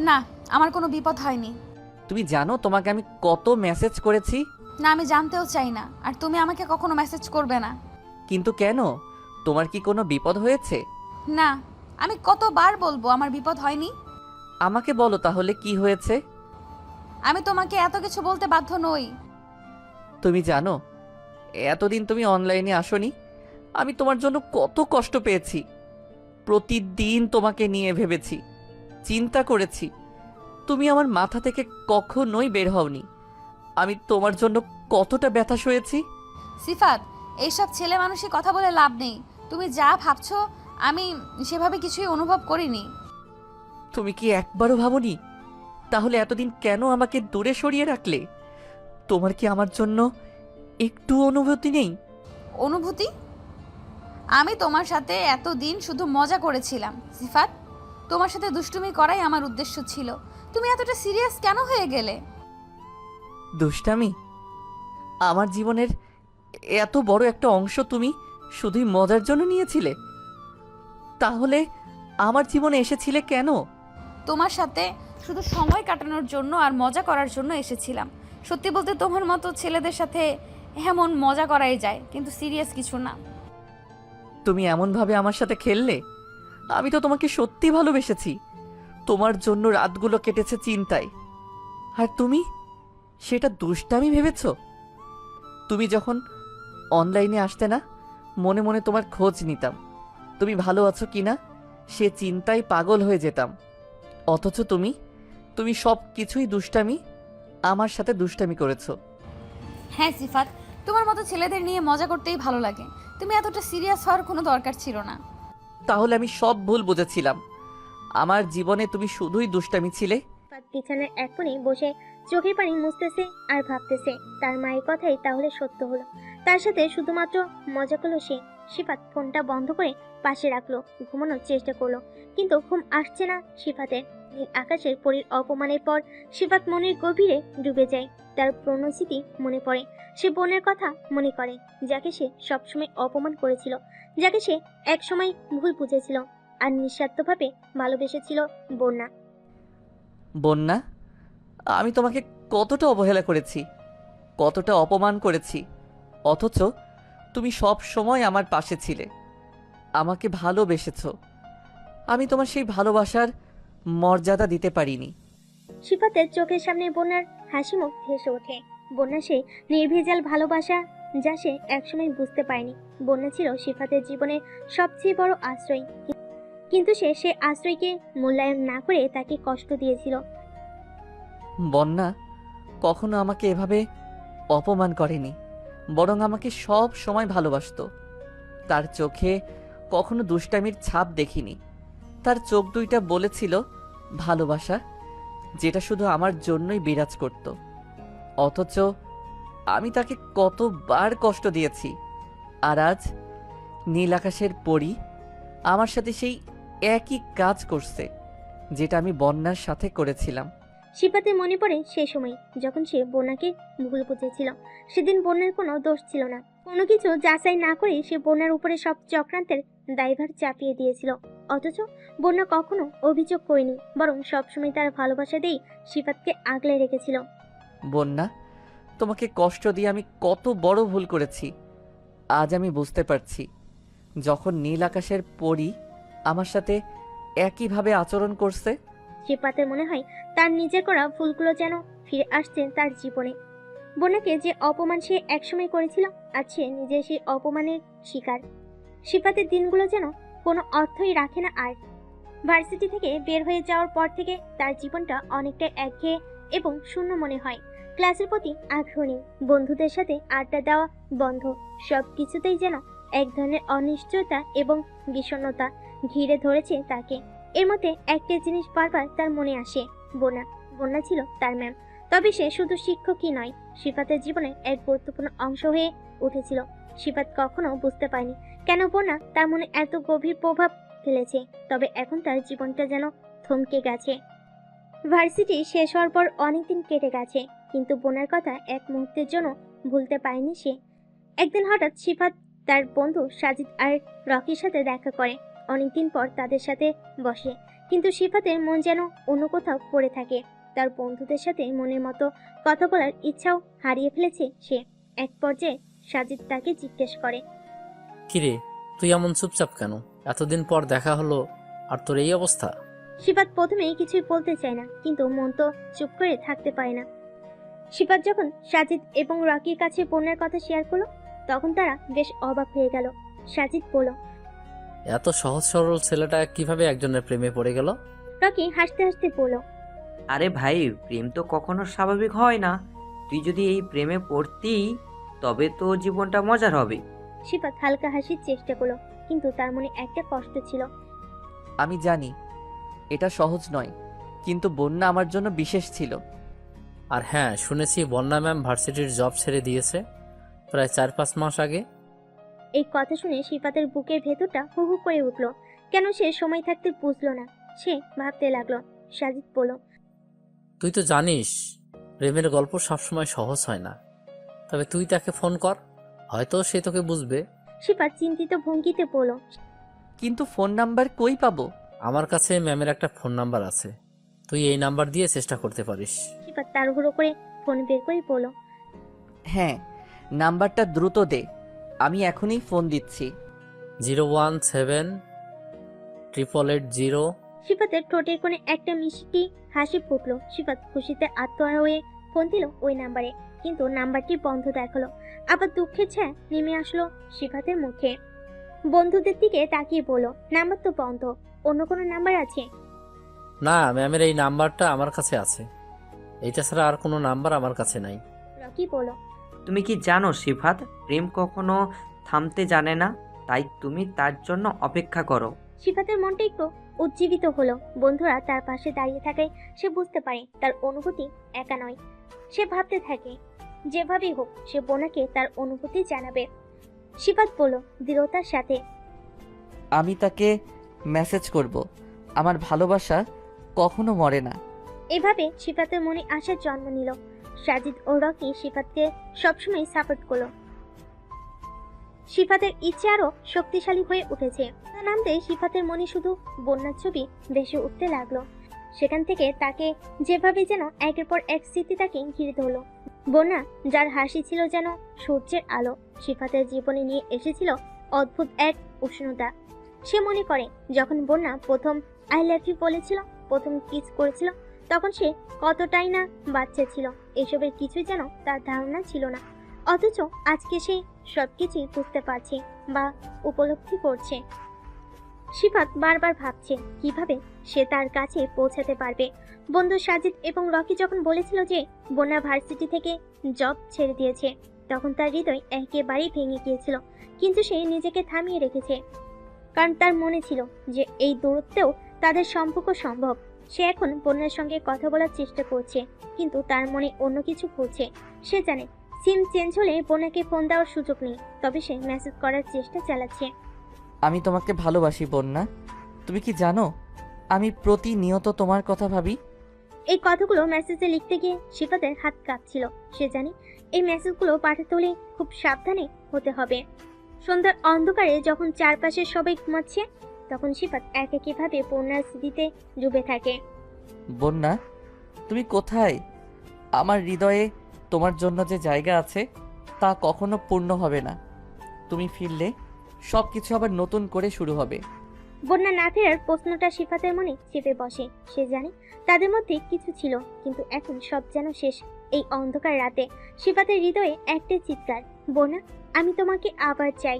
না, আমার কোনো বিপদ হয়নি। তুমি জানো তোমাকে আমি কত মেসেজ করেছি? না, আমি জানতেও চাই না, আর তুমি আমাকে কখনো মেসেজ করবে না। কিন্তু কেন? তোমার কি কোনো বিপদ হয়েছে? না, আমি কতবার বলবো আমার বিপদ হয়নি? আমাকে বলো তাহলে কি হয়েছে। আমি তোমাকে এত কিছু বলতে বাধ্য নই। তুমি জানো এতদিন তুমি অনলাইনে আসোনি, আমি তোমার জন্য কত কষ্ট পেয়েছি। প্রতিদিন তোমাকে নিয়ে ভেবেছি, চিন্তা করেছি। তুমি আমার মাথা থেকে কখনোই বের হওনি। আমি তোমার জন্য কতটা ব্যথা সয়েছি। সিফাত, এইসব ছেলে মানুষই কথা বলে লাভ নেই। তুমি যা ভাবছো আমি সেভাবে কিছুই অনুভব করিনি। তুমি কি একবারও ভাবোনি? তাহলে এতদিন কেন আমাকে দূরে সরিয়ে রাখলে? তোমার কি আমার জন্য একটু অনুভূতি নেই? অনুভূতি? আমি তোমার সাথে এতদিন শুধু মজা করেছিলাম সিফাত। তোমার সাথে দুষ্টুমি করাই আমার উদ্দেশ্য ছিল। তুমি এতটা সিরিয়াস কেন হয়ে গেলে? দুষ্টামি? আমার জীবনের এত বড় একটা অংশ তুমি শুধুই মজার জন্য নিয়েছিলে? তাহলে আমার জীবনে এসেছিলে কেন? তোমার সাথে শুধু সময় কাটানোর জন্য আর মজা করার জন্য এসেছিলাম। সত্যি বলতে তোমার মতো ছেলেদের সাথে এমন মজা করাই যায়, কিন্তু সিরিয়াস কিছু না। তুমি এমনভাবে আমার সাথে খেললে। আমি তো তোমাকে সত্যি ভালোবেসেছি। তোমার জন্য রাতগুলো কেটেছে চিন্তায়, আর তুমি সেটা দুষ্টামি ভেবেছ। তুমি যখন অনলাইনে আসতে না, মনে মনে তোমার খোঁজ নিতাম, তুমি ভালো আছো কিনা সে চিন্তায় পাগল হয়ে যেতাম। অথচ তুমি তুমি সব কিছুই দুষ্টামি, আমার সাথে দুষ্টামি করেছো। হ্যাঁ সিফাত, তোমার মতো ছেলেদের নিয়ে মজা করতেই ভালো লাগে। তুমি এতটা সিরিয়াস হওয়ার কোনো দরকার ছিল না। তাহলে আমি সব ভুল বুঝেছিলাম। আমার জীবনে তুমি শুধুই দুষ্টামি ছিলে। সিফাত বিছানার এক কোণে বসে চোখের পানি মুছতেছে আর ভাবতেছে তার মায়ের কথাই তাহলে সত্য হলো। তার সাথে শুধুমাত্র মজা করলো সে। সিফাত ফোনটা বন্ধ করে পাশে রাখলো, ঘুমানোর চেষ্টা করলো, কিন্তু ঘুম আসছে না সিফাতের। নীল আকাশের পরীর অপমানের পর সিফাত মনের গভীরে ডুবে যায়। তার পুরনো স্মৃতি মনে পড়ে। সে বোনের কথা মনে করে, যাকে সে সবসময় অপমান করেছিল, যাকে সে একসময় ভুল বুঝেছিল আর নিঃস্বার্থভাবে ভালোবেসেছিল। বন্যা, বন্যা, আমি তোমাকে কতটা অবহেলা করেছি, কতটা অপমান করেছি, অথচ তুমি সব সময় আমার পাশে ছিলে, আমাকে ভালোবেসেছো। আমি তোমার সেই ভালোবাসার মর্যাদা দিতে পারিনি। সিফাতের চোখের সামনে বন্যার হাসি মুখ ভেসে ওঠে। বন্যা সেই নির্ভেজাল ভালোবাসা যা সে একসময় বুঝতে পারেনি। বন্যা ছিল সিফাতের জীবনের সবচেয়ে বড় আশ্রয়, কিন্তু সে আশ্রয়কে মূল্যায়ন না করে তাকে কষ্ট দিয়েছিল। বন্যা কখনো আমাকে এভাবে অপমান করেনি, বরং আমাকে সব সময় ভালোবাসতো। তার চোখে কখনো দুষ্টামির ছাপ দেখিনি। তার চোখ দুইটা বলেছিল ভালোবাসা, যেটা শুধু আমার জন্যই বিরাজ করত। অথচ আমি তাকে কতবার কষ্ট দিয়েছি, আর আজ নীল আকাশের পরী আমার সাথে সেই একই কাজ করছে যেটা আমি বন্যার সাথে করেছিলাম। সিফাতের মনে পড়ে সেই সময় যখন সে বন্যাকে ভুল বুঝেছিল। সেদিন বন্যার কোনো দোষ ছিল না, কোনো কিছু যাচাই না করে সে বন্যার উপরে সব চক্রান্তের দায়ভার চাপিয়ে দিয়েছিল। অথচ বন্যা কখনো অভিযোগ করেনি, বরং সবসময় তার ভালোবাসা দিয়েই সিফাতকে আগলে রেখেছিল। বন্যা, তোমাকে কষ্ট দিয়ে আমি কত বড় ভুল করেছি আজ আমি বুঝতে পারছি। যখন নীল আকাশের পরী আমার সাথে একইভাবে আচরণ করছে, সিফাতের মনে হয় তার নিজের করা ভুলগুলো যেন ফিরে আসছে তার জীবনে। বন্যাকে যে অপমান সে একসময় করেছিল, আজ সে নিজে সেই অপমানের শিকার। সিফাতের দিনগুলো যেন কোনো অর্থই রাখে না আর। ভার্সিটি থেকে বের হয়ে যাওয়ার পর থেকে তার জীবনটা অনেকটা একঘেয়ে এবং শূন্য মনে হয়। ক্লাসের প্রতি আগ্রহ নেই, বন্ধুদের সাথে আড্ডা দেওয়া বন্ধ, সব কিছুতেই যেন এক ধরনের অনিশ্চয়তা এবং বিষণ্ণতা ঘিরে ধরেছে তাকে। এর মধ্যে একটা জিনিস বারবার তার মনে আসে, বন্যা। বন্যা ছিল তার ম্যাম, তবে সে শুধু শিক্ষকই নয়, সিফাতের জীবনের এক গুরুত্বপূর্ণ অংশ হয়ে উঠেছিল। সিফাত কখনো বুঝতে পারেনি কেন বন্যা তার মনে এত গভীর প্রভাব ফেলেছে, তবে এখন তার জীবনটা যেন থমকে গেছে। ভার্সিটি শেষ হওয়ার পর অনেকদিন কেটে গেছে, কিন্তু বোনের কথা এক মুহূর্তের জন্য ভুলতে পারেনি সে। একদিন হঠাৎ সিফাত তার বন্ধু সাজিদ আর রকির সাথে দেখা করে। অনেকদিন পর তাদের সাথে বসে, কিন্তু সিফাতের মন যেন অন্য কোথাও পড়ে থাকে। তার বন্ধুদের সাথে মনের মতো কথা বলার ইচ্ছাও হারিয়ে ফেলেছে সে। এক পর্যায়ে সাজিদ তাকে জিজ্ঞেস করে, কিরে, তুই এমন চুপচাপ কেন? এতদিন পর দেখা হলো আর তোর এই অবস্থা? সিফাত প্রথমে কিছুই বলতে চায় না, কিন্তু মন তো চুপ করে থাকতে পারে না। সিফাত যখন সাজিদ এবং রকির কাছে বোনের কথা শেয়ার করলো, তখন তারা বেশ অবাক হয়ে গেল। সাজিদ বলল, এত সহজ সরল ছেলেটা কিভাবে একজনের প্রেমে পড়ে গেল? রকি হাসতে হাসতে বলল, আরে ভাই, প্রেম তো কখনো স্বাভাবিক হয় না। তুই যদি এই প্রেমে পড়তি তবে তো জীবনটা মজার হবে। সিফাত হালকা হাসির চেষ্টা করলো, কিন্তু তার মনে একটা কষ্ট ছিল। আমি জানি এটা সহজ নয়, কিন্তু বন্যা আমার জন্য বিশেষ ছিল। আর হ্যাঁ, শুনেছি বন্যা ম্যাম ভার্সিটির জব ছেড়ে দিয়েছে প্রায় 4-5 মাস আগে। এই কথা শুনে সিফাতের বুকের ভেতরটা হু হু করে উঠল। কেন সে সময় থাকতে বুঝলো না? সে ভাবতে লাগলো। সাজিদ বলল, তুই তো জানিস প্রেমের গল্প সবসময় সহজ হয় না, তবে তুই তাকে ফোন কর, হয়তো সে তোকে বুঝবে। সিফাত চিন্তিত ভঙ্গিতে বলল, কিন্তু ফোন নাম্বার কই পাবো? আমার কাছে ম্যামের একটা ফোন নাম্বার আছে, তুই এই নাম্বার দিয়ে চেষ্টা করতে পারিস। সিফাত তাড়াহুড়ো করে ফোন বের করে বলল, হ্যাঁ, নাম্বারটা দ্রুত দে, আমি এখনই ফোন দিচ্ছি। 0178880। সিফাতের ঠোঁটের কোণে একটা মিষ্টি হাসি ফুটলো। সিফাত খুশিতে আত্মহারা হয়ে ফোন দিল ওই নাম্বারে, কিন্তু নাম্বারটি বন্ধ দেখালো। আবার দুঃখের ছায়া নেমে আসলো সিফাতের মুখে। বন্ধুদের দিকে তাকিয়ে বলল, নাম্বার তো বন্ধ, অন্য কোনো নাম্বার আছে? না, ম্যামের এই নাম্বারটা আমার কাছে আছে। এইটা ছাড়া আর কোনো নাম্বার আমার কাছে নাই। রকি বলল। তুমি কি জানো সিফাত, প্রেম কখনো থামতে জানে না, তাই তুমি তার জন্য অপেক্ষা করো। সিফাতের মনটা একটু উজ্জীবিত হলো। বন্ধুরা তার পাশে দাঁড়িয়ে থাকায় সে বুঝতে পারে তার অনুভূতি একা নয়। সে ভাবতে থাকে যেভাবেই হোক সে বোনাকে তার অনুভূতি জানাবে। সিফাত বলল দৃঢ়তার সাথে। আমি তাকে মেসেজ করব। আমার ভালোবাসা কখনো মরে না। এভাবে সিফাতের মনে আশার জন্ম নিল। সাজিদ ও রকি সিফাতকে সবসময় সাপোর্ট করলো। সিফাতের ইচ্ছে আরো শক্তিশালী হয়ে উঠেছে। তা নামতে সিফাতের মনে শুধু বন্যার ছবি ভেসে উঠতে লাগলো। সেখান থেকে তাকে যেভাবে যেন একের পর এক স্মৃতি তাকে ঘিরে ধরলো। বন্যা, যার হাসি ছিল যেন সূর্যের আলো, সিফাতের জীবনে নিয়ে এসেছিল অদ্ভুত এক উষ্ণতা। সে মনে করে যখন বন্যা প্রথম আই লাভ ইউ বলেছিল, প্রথম কিস করেছিল, তখন সে কতটাই না বাচ্চা ছিল। এসবের কিছুই যেন তার ধারণা ছিল না। অথচ আজকে সে সবকিছুই বুঝতে পারছে বা উপলব্ধি করছে। সিফাত বারবার ভাবছে কিভাবে সে তার কাছে পৌঁছাতে পারবে। বন্ধু সাজিদ এবং রকি যখন বলেছিল যে বন্যা ভার্সিটি থেকে জব ছেড়ে দিয়েছে, তখন তার হৃদয় একেবারেই ভেঙে গিয়েছিল। কিন্তু সে নিজেকে থামিয়ে রেখেছে, কারণ তার মনে ছিল যে এই দূরত্বেও তাদের সম্পর্ক সম্ভব। সে এখন বন্যার সঙ্গে কথা বলার চেষ্টা করছে, কিন্তু তার মনে অন্য কিছু ঘুরছে। সে জানে সিম চেঞ্জ হলে বোনাকে ফোন দেওয়ার সুযোগ নেই, তবে সে মেসেজ করার চেষ্টা চালাচ্ছে। আমি তোমাকে ভালোবাসি বন্যা। তুমি কি জানো আমি প্রতিনিয়ত তোমার কথা ভাবি। এই কথাগুলো মেসেজে লিখতে গিয়ে সিফাতের হাত কাঁপছিল। সে জানে এই মেসেজগুলো পাঠাতে হলে খুব সাবধানে হতে হবে। সন্ধ্যার অন্ধকারে যখন চারপাশে সবাই ঘুমাচ্ছে, তখন সিফাত একাকীভাবে বন্যার স্মৃতিতে ডুবে থাকে। বন্যা, তুমি কোথায়? আমার হৃদয়ে তোমার জন্য যে জায়গা আছে তা কখনো পূর্ণ হবে না। তুমি ফিরলে সব কিছু আবার নতুন করে শুরু হবে। বন্যা না ফেরার প্রশ্নটা সিফাতের মনে চেপে বসে। সে জানে তাদের মধ্যে কিছু ছিল, কিন্তু এখন সব যেন শেষ। এই অন্ধকার রাতে সিফাতের হৃদয়ে একটাই চিৎকার, বন্যা, আমি তোমাকে আবার চাই।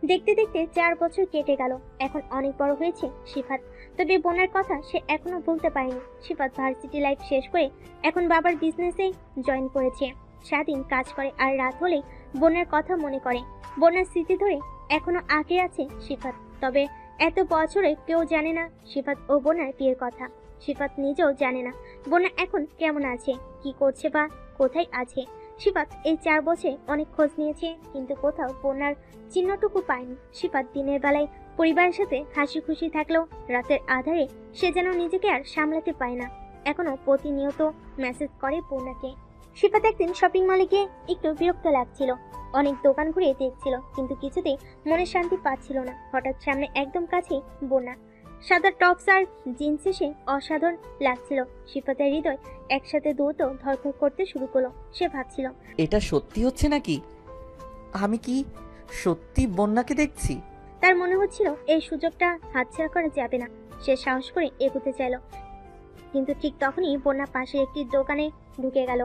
দেখতে দেখতে 4 বছর কেটে গেল। এখন অনেক বড় হয়েছে সিফাত, তবে বোনার কথা সে এখনো ভুলতে পারেনি। সিফাত ভার্সিটি লাইফ শেষ করে এখন বাবার বিজনেসে জয়েন করেছে। সারাদিন কাজ করে আর রাত হলেই বোনের কথা মনে করে। বোনের স্মৃতি ধরে এখনো আগে আছে সিফাত। তবে এত বছরে কেউ জানে না সিফাত ও বোনার বিয়ের কথা। সিফাত নিজেও জানে না বোনা এখন কেমন আছে, কি করছে বা কোথায় আছে। সিফাত এই 4 বছরে অনেক খোঁজ নিয়েছে, কিন্তু কোথাও বোনার চিহ্নটুকু পায়নি। সিফাত দিনের বেলায় পরিবারের সাথে হাসি খুশি থাকলেও রাতের আধারে সে যেন নিজেকে আর সামলাতে পায় না। এখনো প্রতিনিয়ত মেসেজ করে বোনাকে। সিফাত একদিন শপিং মলে গিয়ে একটু বিরক্ত লাগছিল। অনেক দোকান ঘুরে দেখছিল, কিন্তু কিছুতেই মনে শান্তি পাচ্ছিল না। হঠাৎ সামনে একদম কাছেই বোনা। সাদা টপস আর জিন্সে সে অসাধারণ লাগছিল। সিফাতের হৃদয় একসাথে দ্রুত ধড়ফড় করতে শুরু করলো। সে ভাবছিল, এটা সত্যি হচ্ছে নাকি? আমি কি সত্যি বন্যাকে দেখছি? তার মনে হচ্ছিল এই সুযোগটা হাতছাড়া করা যাবে না। সে সাহস করে এগোতে চাইল, কিন্তু ঠিক তখনই বন্যা পাশের একটি দোকানে ঢুকে গেল।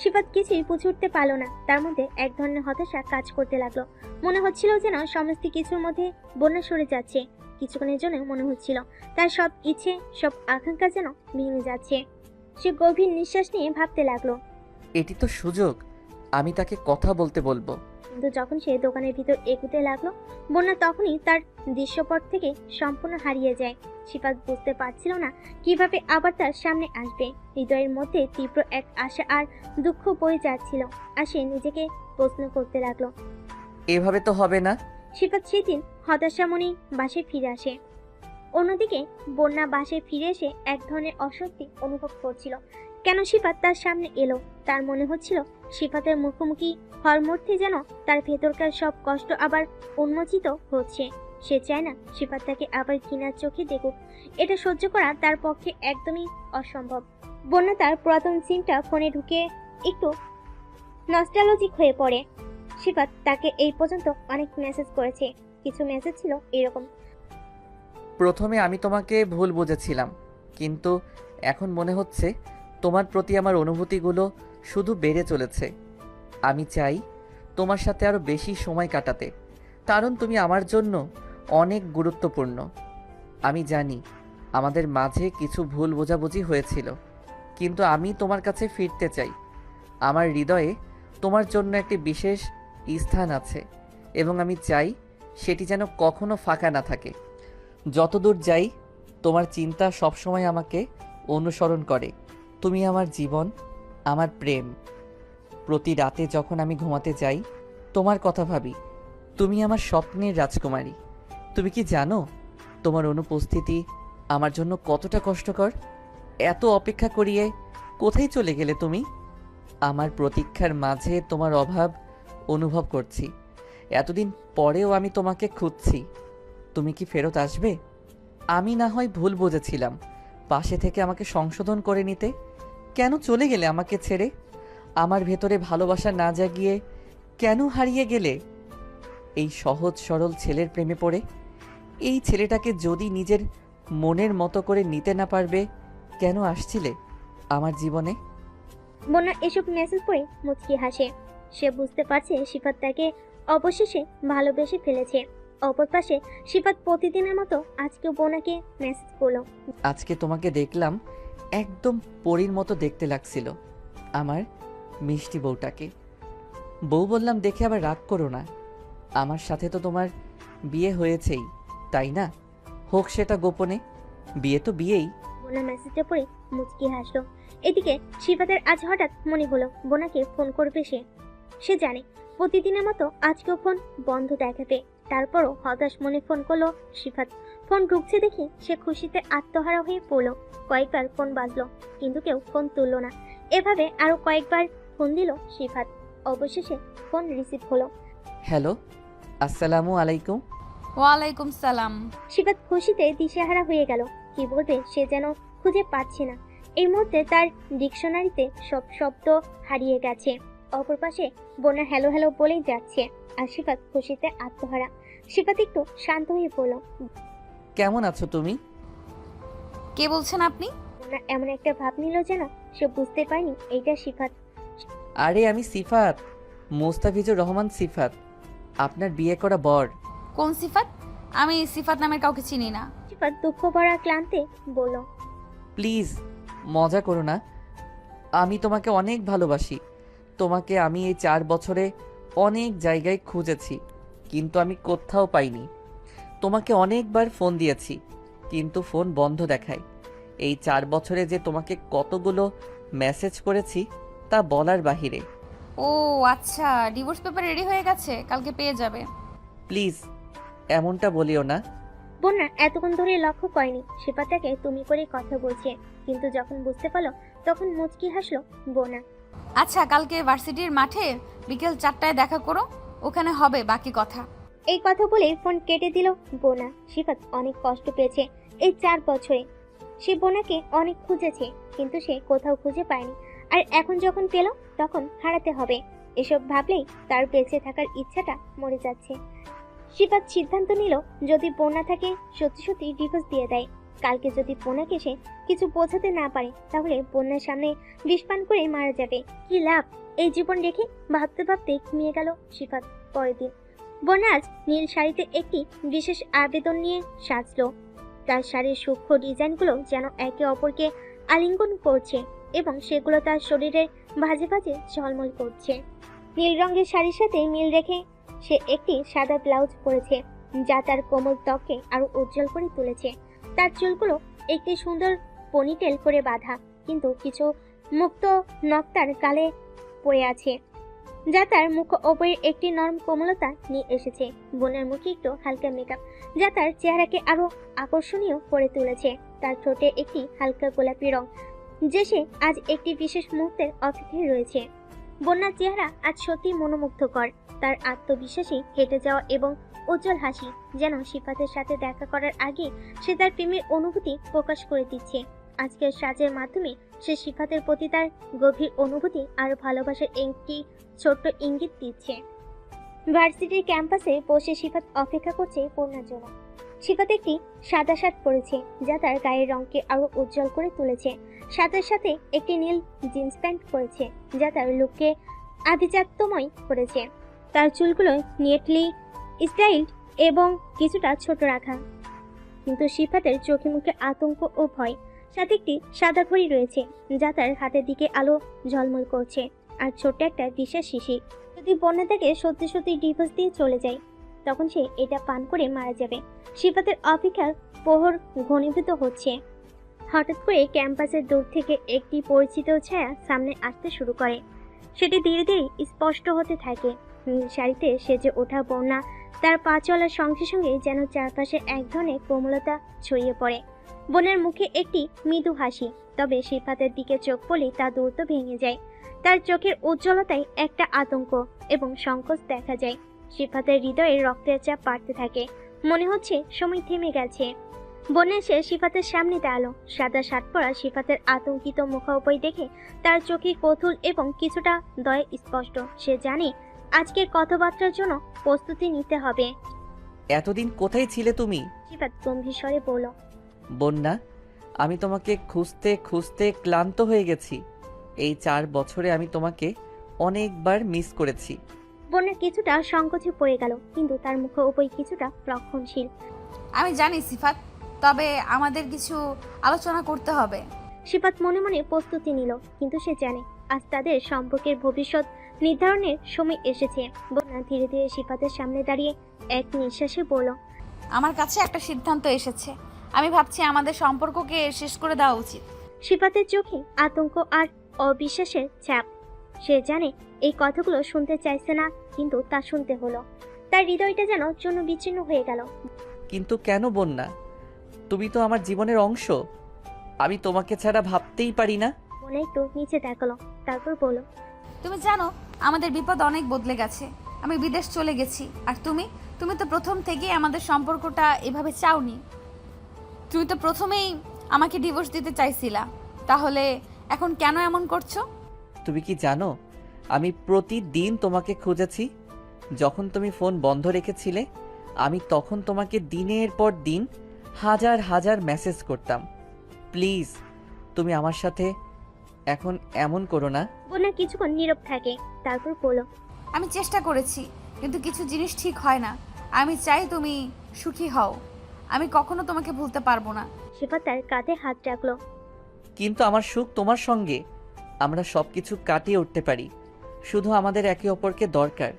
সিফাত কিছুই বুঝে উঠতে পারল না। তার মধ্যে এক ধরনের হতাশা কাজ করতে লাগলো। মনে হচ্ছিল যেন সমস্ত কিছুর মধ্যে বন্যা সরে যাচ্ছে। কিছুক্ষণের জন্য মনে হচ্ছিল তার সব ইচ্ছে, সব আকাঙ্ক্ষা যেন ভেঙে যাচ্ছে। সে গভীর নিঃশ্বাস নিয়ে ভাবতে লাগলো, এটি তো সুযোগ, আমি তাকে কথা বলতে বলবো। কিন্তু যখন সে দোকানের ভিতর এগুতে লাগলো, বন্যা তখনই তার দৃশ্যপট থেকে সম্পূর্ণ হারিয়ে যায়। সিফাত বুঝতে পারছিল না কিভাবে আবার তার সামনে আসবে। হৃদয়ের মধ্যে তীব্র এক আশা আর দুঃখ বয়ে যাচ্ছিল, আর সে নিজেকে প্রশ্ন করতে লাগলো। এভাবে তো হবে না। সিফাত সেদিন হতাশা মনে বাসায় ফিরে আসে। অন্যদিকে বন্যা বাসায় ফিরে এসে এক ধরনের অস্বস্তি অনুভব করছিল। কেন সিফাত তার সামনে এলো? তার মনে হচ্ছিল সিফাতের মুখোমুখি হওয়ার মধ্যে যেন তার ভেতরকার সব কষ্ট আবার উন্মোচিত হচ্ছে। সে চায় না সিফাত তাকে আবার ঘৃণার চোখে দেখুক। এটা সহ্য করা তার পক্ষে একদমই অসম্ভব। বন্যা তার পুরাতন সিমটা ফোনে ঢুকে একটু নস্টালজিক হয়ে পড়ে। সিফাত তাকে এই পর্যন্ত অনেক মেসেজ করেছে। কিছু মেসেজ ছিল এরকম, প্রথমে আমি তোমাকে ভুল বুঝেছিলাম, কিন্তু এখন মনে হচ্ছে তোমার প্রতি আমার অনুভূতিগুলো শুধু বেড়ে চলেছে। আমি চাই তোমার সাথে আরও বেশি সময় কাটাতে, কারণ তুমি আমার জন্য অনেক গুরুত্বপূর্ণ। আমি জানি আমাদের মাঝে কিছু ভুল বোঝাবুঝি হয়েছিল, কিন্তু আমি তোমার কাছে ফিরতে চাই। আমার হৃদয়ে তোমার জন্য একটি বিশেষ স্থান আছে এবং আমি চাই সেটি যেন কখনো ফাঁকা না থাকে। যতদূর যাই তোমার চিন্তা সবসময় আমাকে অনুসরণ করে। তুমি আমার জীবন, আমার প্রেম। প্রতি রাতে যখন আমি ঘুমাতে যাই তোমার কথা ভাবি। তুমি আমার স্বপ্নের রাজকুমারী। তুমি কি জানো তোমার অনুপস্থিতি আমার জন্য কতটা কষ্টকর? এত অপেক্ষা করিয়ে কোথায় চলে গেলে তুমি? আমার প্রতীক্ষার মাঝে তোমার অভাব অনুভব করছি। এতদিন পরেও আমি তোমাকে খুঁজছি। তুমি কি ফেরত আসবে? আমি না হয় ভুল বুঝেছিলাম, পাশে থেকে আমাকে সংশোধন করে নিতে। কেন চলে গেলে আমাকে ছেড়ে? আমার ভেতরে ভালোবাসা না জাগিয়ে কেন হারিয়ে গেলে এই সহজ সরল ছেলের প্রেমে পড়ে? এই ছেলেটাকে যদি নিজের মনের মতো করে নিতে না পারবে, কেন আসছিলে আমার জীবনে? বন্যা এসব মেসেজ পড়ে মুচকি হাসে। সে বুঝতে পারছে সিফাত তাকে অবশেষে ভালোবেসে ফেলেছে। অপর পাশে সিফাত প্রতিদিনের মতো আজকেও বোনাকে মেসেজ করলো। আজকে তোমাকে দেখলাম, একদম পরীর মতো দেখতে লাগছিল আমার মিষ্টি বউটাকে। বউ বললাম দেখে আবার রাগ করো না। আমার সাথে তো তোমার বিয়ে হয়েছেই, তাই না? হোক সেটা গোপনে, বিয়ে তো বিয়েই। বোনা মেসেজটা পড়ে মুচকি হাসলো। এদিকে সিফাতের আজ হঠাৎ মনে হলো বোনাকে ফোন করবে সে। সে জানে প্রতিদিনের মতো আজকেও ফোন বন্ধ দেখাবে। তারপরও হতাশ মনে ফোন করলো সিফাত। ফোন ঢুকছে দেখি সে খুশিতে আত্মহারা হয়ে পড়লো। কয়েকবার ফোন বাজলো কিন্তু কেউ ফোন তুললো না। এভাবে আরো কয়েকবার ফোন দিল সিফাত। অবশেষে ফোন রিসিভ হলো। হ্যালো, আসসালামু আলাইকুম। ওয়ালাইকুম সালাম। সিফাত খুশিতে দিশেহারা হয়ে গেল। কি বলবে সে যেন খুঁজে পাচ্ছে না। এই মুহূর্তে তার ডিকশনারিতে সব শব্দ হারিয়ে গেছে। অপর পাশে বোনা হ্যালো হ্যালো বলেই যাচ্ছে আর সিফাত খুশিতে আত্মহারা। সিফাত একটু শান্ত হয়ে পড়ল। কেমন আছো তুমি? কে বলছেন আপনি? বোনা এমন একটা ভাব নিল যেন সে বুঝতে পারেনি এইটা সিফাত। আরে আমি সিফাত, মোস্তাফিজুর রহমান সিফাত, আপনার বিয়ে করা বর। কোন সিফাত? আমি সিফাত নামের কাউকে চিনি না। সিফাত দুঃখ ভরা ক্লান্তে বলল, প্লিজ মজা করো না। আমি তোমাকে অনেক ভালোবাসি। তোমাকে আমি এই 4 বছরে অনেক জায়গায় খুঁজেছি, কিন্তু আমি কোথাও পাইনি। তোমাকে অনেকবার ফোন দিয়েছি, কিন্তু ফোন বন্ধ দেখায়। এই 4 বছরে যে তোমাকে কতগুলো মেসেজ করেছি তা বলার বাহিরে। ও আচ্ছা, ডিভোর্স পেপার রেডি হয়ে গেছে, কালকে পেয়ে যাবে। প্লিজ এমনটা বলিও না। বোনা এতক্ষণ ধরে লক্ষ্য করেনি সিফাত তাকে তুমি করে কথা বলছে, কিন্তু যখন বুঝতে পারলো তখন মুচকি হাসলো বোনা। আচ্ছা, কালকে ভার্সিটির মাঠে বিকেল 4টায় দেখা করো, ওখানে হবে বাকি কথা। এই কথা বলে ফোন কেটে দিল বোনা। সিফাত অনেক কষ্ট পেয়েছে এই 4 বছরে। সে বোনাকে অনেক খুঁজেছে কিন্তু সে কোথাও খুঁজে পায়নি। আর এখন যখন পেল তখন হারাতে হবে। এসব ভাবলেই তার বেঁচে থাকার ইচ্ছাটা মরে যাচ্ছে। সিফাত সিদ্ধান্ত নিল যদি বোনা থাকে সত্যি সত্যি ডিভোর্স দিয়ে দেয়। কালকে যদি বোনাকে সে কিছু বোঝাতে না পারে তাহলে বোনার সামনে বিষ পান করে মারা যাবে। কি লাভ এই জীবন রেখে? ভাবতে ভাবতে ঘুমিয়ে গেল সিফাত। পরের দিন বোনা আজ নীল শাড়িতে একটি বিশেষ আবেদন নিয়ে সাজলো। তার শাড়ির সূক্ষ্ম ডিজাইনগুলো যেন একে অপরকে আলিঙ্গন করছে এবং সেগুলো তার শরীরের ভাঁজে ভাঁজে ঝলমল করছে। নীল রঙের শাড়ির সাথে মিল রেখে সে একটি সাদা ব্লাউজ পরেছে যা তার কোমল ত্বককে আরো উজ্জ্বল করে তুলেছে। তার চুলগুলো একটি সুন্দর পনিটেল করে বাঁধা, কিন্তু কিছু মুক্ত নক্তার গালে পড়ে আছে যা তার মুখ ওপরে একটি নরম কোমলতা নিয়ে এসেছে। বোনের মুখে একটু হালকা মেকআপ যা তার চেহারাকে আরো আকর্ষণীয় করে তুলেছে। তার ঠোঁটে একটি হালকা গোলাপি রং যে সে আজ একটি বিশেষ মুহূর্তের অপেক্ষায় রয়েছে। বন্যার চেহারা আজ সত্যি মনোমুগ্ধকর। তার আত্মবিশ্বাসী হেঁটে যাওয়া এবং উজ্জ্বল হাসি যেন সিফাতের সাথে দেখা করার আগে সে তার প্রেমের অনুভূতি প্রকাশ করে দিচ্ছে। আজকের সাজের মাধ্যমে সে সিফাতের প্রতি তার গভীর অনুভূতি আর ভালোবাসার একটি ছোট্ট ইঙ্গিত দিচ্ছে। ভার্সিটির ক্যাম্পাসে বসে সিফাত অপেক্ষা করছে পূর্ণার জন্য। সিফাত একটি সাদা শার্ট পরেছে যা তার গায়ের রঙকে আরো উজ্জ্বল করে তুলেছে। শার্টের সাথে একটি নীল জিন্স প্যান্ট পরেছে যা তার লুককে আভিজাত্যময় করেছে। তার চুলগুলো নিয়েটলি স্টাইলড এবং কিছুটা ছোট রাখা কিন্তু সিফাতের চোখে মুখে আতঙ্ক ও ভয়। সাথে একটি সাদা ঘড়ি রয়েছে যা তার হাতের দিকে আলো ঝলমল করছে, আর ছোট্ট একটা বিশেষ শিশি। যদি বন্যা তাকে সত্যি সত্যি ডিভোর্স দিয়ে চলে যায়, তখন সে এটা পান করে মারা যাবে। সিফাতের অপেক্ষার প্রহর ঘনীভূত হচ্ছে। হঠাৎ করে ক্যাম্পাসের দূর থেকে একটি পরিচিত ছায়া সামনে আসতে শুরু করে। সেটি ধীরে ধীরে স্পষ্ট হতে থাকে। নীল শাড়িতে সেজে ওঠা বন্যা তার পা চলার সঙ্গে সঙ্গে যেন চারপাশে এক ধরনের কোমলতা ছড়িয়ে পড়ে। বোনের মুখে একটি মৃদু হাসি, তবে সিফাতের দিকে চোখ পড়লেই তা দ্রুত ভেঙে যায়। তার চোখের উজ্জ্বলতায় একটা আতঙ্ক এবং সংকোচ দেখা যায়। সিফাতের হৃদয়ে রক্তের চাপ বাড়তে থাকে, মনে হচ্ছে সময় থেমে গেছে। বনে এসে সিফাতের সামনে দাঁড়ালো। সাদা শার্ট পরা সিফাতের আতঙ্কিত মুখোপরি দেখে তার চোখে কৌতূহল এবং কিছুটা দয় স্পষ্ট। সে জানে আজকের কথাবার্তার জন্য প্রস্তুতি নিতে হবে। এতদিন কোথায় ছিলে তুমি? সিফাত গম্ভীর স্বরে বলল। বন্যা, আমি তোমাকে খুঁজতে খুঁজতে ক্লান্ত হয়ে গেছি। এই 4 বছরে আমি তোমাকে অনেকবার মিস করেছি। বন্যা কিছুটা সংকোচে পড়ে গেল, কিন্তু তার মুখে উপরে কিছুটা রক্ষণশীল। আমি জানি সিফাত, তবে আমাদের কিছু আলোচনা করতে হবে। সিফাত মনে মনে প্রস্তুতি নিল, কিন্তু সে জানে আজ তাদের সম্পর্কের ভবিষ্যৎ নির্ধারণের সময় এসেছে। বন্যা ধীরে ধীরে সিফাতের সামনে দাঁড়িয়ে এক নিঃশ্বাসে বলল, আমার কাছে একটা সিদ্ধান্ত এসেছে। আমি ভাবছি আমাদের সম্পর্ককে শেষ করে দেওয়া উচিত। সিফাতের চোখে আতঙ্ক আর অবিশ্বাসের ছাপ। সে জানে এই কথাগুলো শুনতে চাইছে না, কিন্তু তা শুনতে হলো। তার হৃদয়টা যেন চূর্ণ বিচ্ছিন্ন হয়ে গেল। কিন্তু কেন বন্যা? তুমি তো আমার জীবনের অংশ। আমি তোমাকে ছাড়া ভাবতেই পারি না। মনে একটু নিচে তাকালো, তারপর বলল, তুমি জানো আমাদের বিপদ অনেক বদলে গেছে। আমি বিদেশ চলে গেছি, আর তুমি তো প্রথম থেকেই আমাদের সম্পর্কটা এভাবে চাওনি। তুমি তো প্রথমেই আমাকে ডিভোর্স দিতে চাইছিলা, তাহলে এখন কেন এমন করছো? তুমি কি জানো আমি প্রতিদিন তোমাকে খুঁজেছি? যখন তুমি ফোন বন্ধ রেখেছিলে, আমি তখন তোমাকে দিনের পর দিন হাজার হাজার মেসেজ করতাম। প্লিজ, তুমি আমার সাথে এখন এমন করো না। বন্যা কিছুক্ষণ নীরব থাকে, তারপর বলল, আমি চেষ্টা করেছি, কিন্তু কিছু জিনিস ঠিক হয় না। আমি চাই তুমি সুখী হও। আমি কখনো তোমাকে ভুলতে পারবো না। সিফাত তার কাঁধে হাত রাখলো। কিন্তু আমার সুখ তোমার সঙ্গে। আমরা সবকিছু কাটিয়ে উঠতে পারি, শুধু আমাদের একে অপরকে দরকার।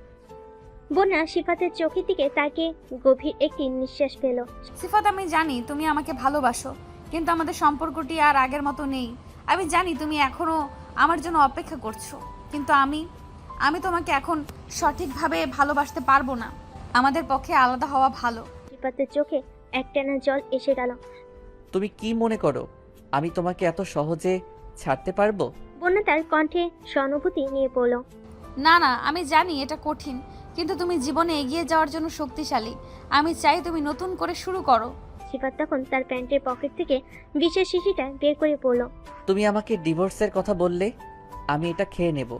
বন্যা সিফাতের চোখের দিকে তাকে গভীর একটি নিঃশ্বাস পেল। সিফাত, আমি জানি তুমি আমাকে ভালোবাসো, কিন্তু আমাদের সম্পর্কটি আর আগের মতো নেই। আমি জানি তুমি এখনো আমার জন্য অপেক্ষা করছো, কিন্তু আমি তোমাকে এখন সঠিকভাবে ভালোবাসতে পারবো না। আমাদের পক্ষে আলাদা হওয়া ভালো। সিফাতের চোখে একটানা জল এসে গেল। তুমি কি মনে করো আমি তোমাকে এত সহজে ছাড়তে পারবো? বন্যা তার কণ্ঠে সহানুভূতি নিয়ে বলল, না না, আমি জানি এটা কঠিন, কিন্তু তুমি জীবনে এগিয়ে যাওয়ার জন্য শক্তিশালী। আমি চাই তুমি নতুন করে শুরু করো। সিফাত তখন তার প্যান্টের পকেট থেকে বিশেষ শিশিটা বের করে বলল, তুমি আমাকে ডিভোর্সের কথা বললে, আমি এটা খেয়ে নেব।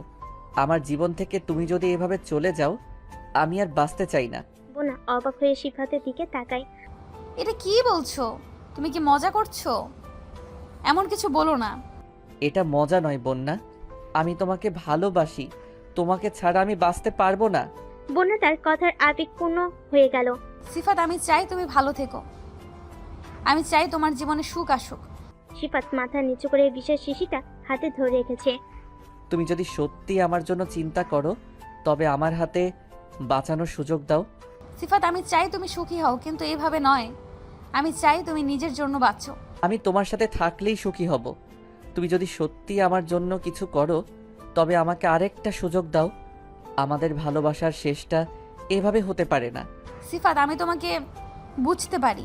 আমার জীবন থেকে তুমি যদি এভাবে চলে যাও, আমি আর বাঁচতে চাই না। বন্যা অবাক হয়ে সিফাতের দিকে তাকায়। এটা কি বলছো? তুমি কি মজা করছো? এমন কিছু বলো না। এটা মজা নয় বন্যা, আমি তোমাকে ভালোবাসি। তোমাকে ছাড়া আমি বাঁচতে পারবো না। বন্যা তার কথার আবেগপূর্ণ হয়ে গেল। সিফাত, আমি চাই তুমি ভালো থেকো। আমি চাই তোমার জীবনে সুখ আসুক। সিফাত মাথা নিচু করে বিশেষ শিশিটা হাতে ধরে রেখেছে। তুমি যদি সত্যি আমার জন্য চিন্তা করো, তবে আমার হাতে বাঁচানোর সুযোগ দাও। সিফাত, আমি চাই তুমি সুখী হও, কিন্তু এইভাবে নয়। আমি চাই তুমি নিজের জন্য বাঁচো। আমি তোমার সাথে থাকলেই সুখী হব। তুমি যদি সত্যি আমার জন্য কিছু করো, তবে আমাকে আরেকটা সুযোগ দাও। আমাদের ভালোবাসার শেষটা এভাবে হতে পারে না। সিফাত, আমি তোমাকে বুঝতে পারি।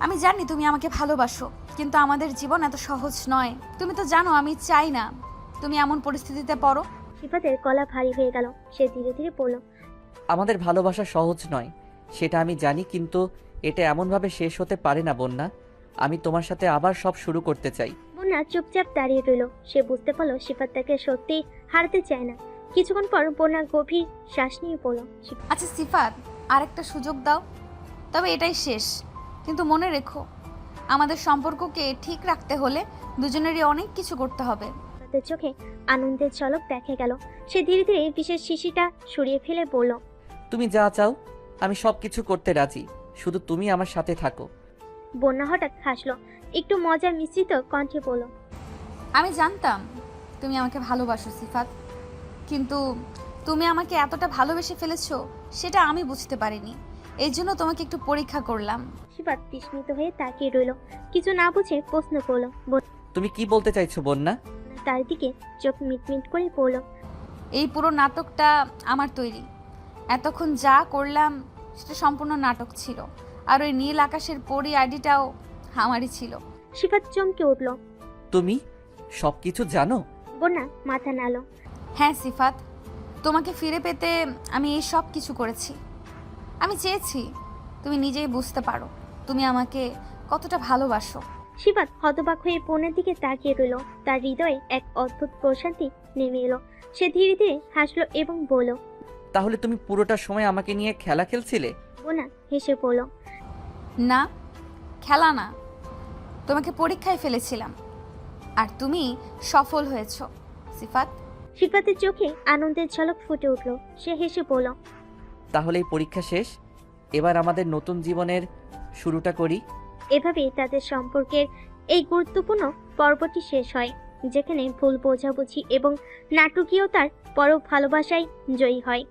আমি জানি তুমি আমাকে ভালোবাসো, কিন্তু আমাদের জীবন এত সহজ নয়। তুমি তো জানো আমি চাই না তুমি এমন পরিস্থিতিতে পড়ো। সিফাতের গলা ভারী হয়ে গেল। সে ধীরে ধীরে বলল, আমাদের ভালোবাসা সহজ নয়, সেটা আমি জানি, কিন্তু এটা এমনভাবে শেষ হতে পারে না বন্যা। আমি তোমার সাথে আবার সব শুরু করতে চাই। বন্যা চুপচাপ দাঁড়িয়ে রইল। সে বুঝতে পারল সিফাত তাকে সত্যি হারতে চায় না। কিছুক্ষণ পর বন্যা গভীর শ্বাস নিয়ে বলল, আচ্ছা সিফাত, আরেকটা সুযোগ দাও, তবে এটাই শেষ। কিন্তু মনে রেখো, আমাদের সম্পর্ককে ঠিক রাখতে হলে দুজনেরই অনেক কিছু করতে হবে। সিফাতের চোখে আনন্দের ঝলক দেখা গেল। সে ধীরে ধীরে বিশেষ শিশিটা সরিয়ে ফেলে বলল, তুমি যা চাও আমি সব কিছু করতে রাজি, শুধু তুমি আমার সাথে থাকো। বন্যা হঠাৎ হাসলো, একটু মজা মিশ্রিত কণ্ঠে বলল, আমি জানতাম তুমি আমাকে ভালোবাসো সিফাত, কিন্তু তুমি আমাকে এতটা ভালোবেসে ফেলেছো সেটা আমি বুঝতে পারিনি। এই জন্য তোমাকে একটু পরীক্ষা করলাম। সিফাত বিস্মিত হয়ে তাকিয়ে রইল, কিছু না বুঝে প্রশ্ন করলো। বন্যা তুমি কি বলতে চাইছো বন্যা? তার দিকে চোখ মিটমিট করে পড়ল, এই পুরো নাটকটা আমার তৈরি। এতক্ষণ যা করলাম সেটা সম্পূর্ণ নাটক ছিল। আর ওই নীল আকাশের পরি আইডিটাও আমারই ছিল। সিফাত চমকে উঠল। তুমি সব কিছু জানো? বন্যা মাথা নাড়ল। হ্যাঁ সিফাত, তোমাকে ফিরে পেতে আমি এই সব কিছু করেছি। আমি চেয়েছি তুমি নিজেই বুঝতে পারো তুমি আমাকে কতটা ভালোবাসো। সিফাত হতবাক হয়ে বোনের দিকে তাকিয়ে রইল, তার হৃদয়ে এক অদ্ভুত প্রশান্তি নেমে এলো। সে ধীরে ধীরে হাসলো এবং বলল, তাহলে তুমি পুরোটা সময় আমাকে নিয়ে খেলা খেলছিলে? বোনা হেসে বলল, না, খেলা না, তোমাকে পরীক্ষায় ফেলেছিলাম আর তুমি সফল হয়েছো সিফাত। সিফাতের চোখে আনন্দের ঝলক ফুটে উঠল। সে হেসে বলল, তাহলে এই পরীক্ষা শেষ, এবার আমাদের নতুন জীবনের শুরুটা করি। এভাবেই তাদের সম্পর্কের এই গুরুত্বপূর্ণ পর্বটি শেষ হয়, যেখানে ভুল বোঝাবুঝি এবং নাটকীয়তার পরও ভালোবাসায় জয়ী হয়।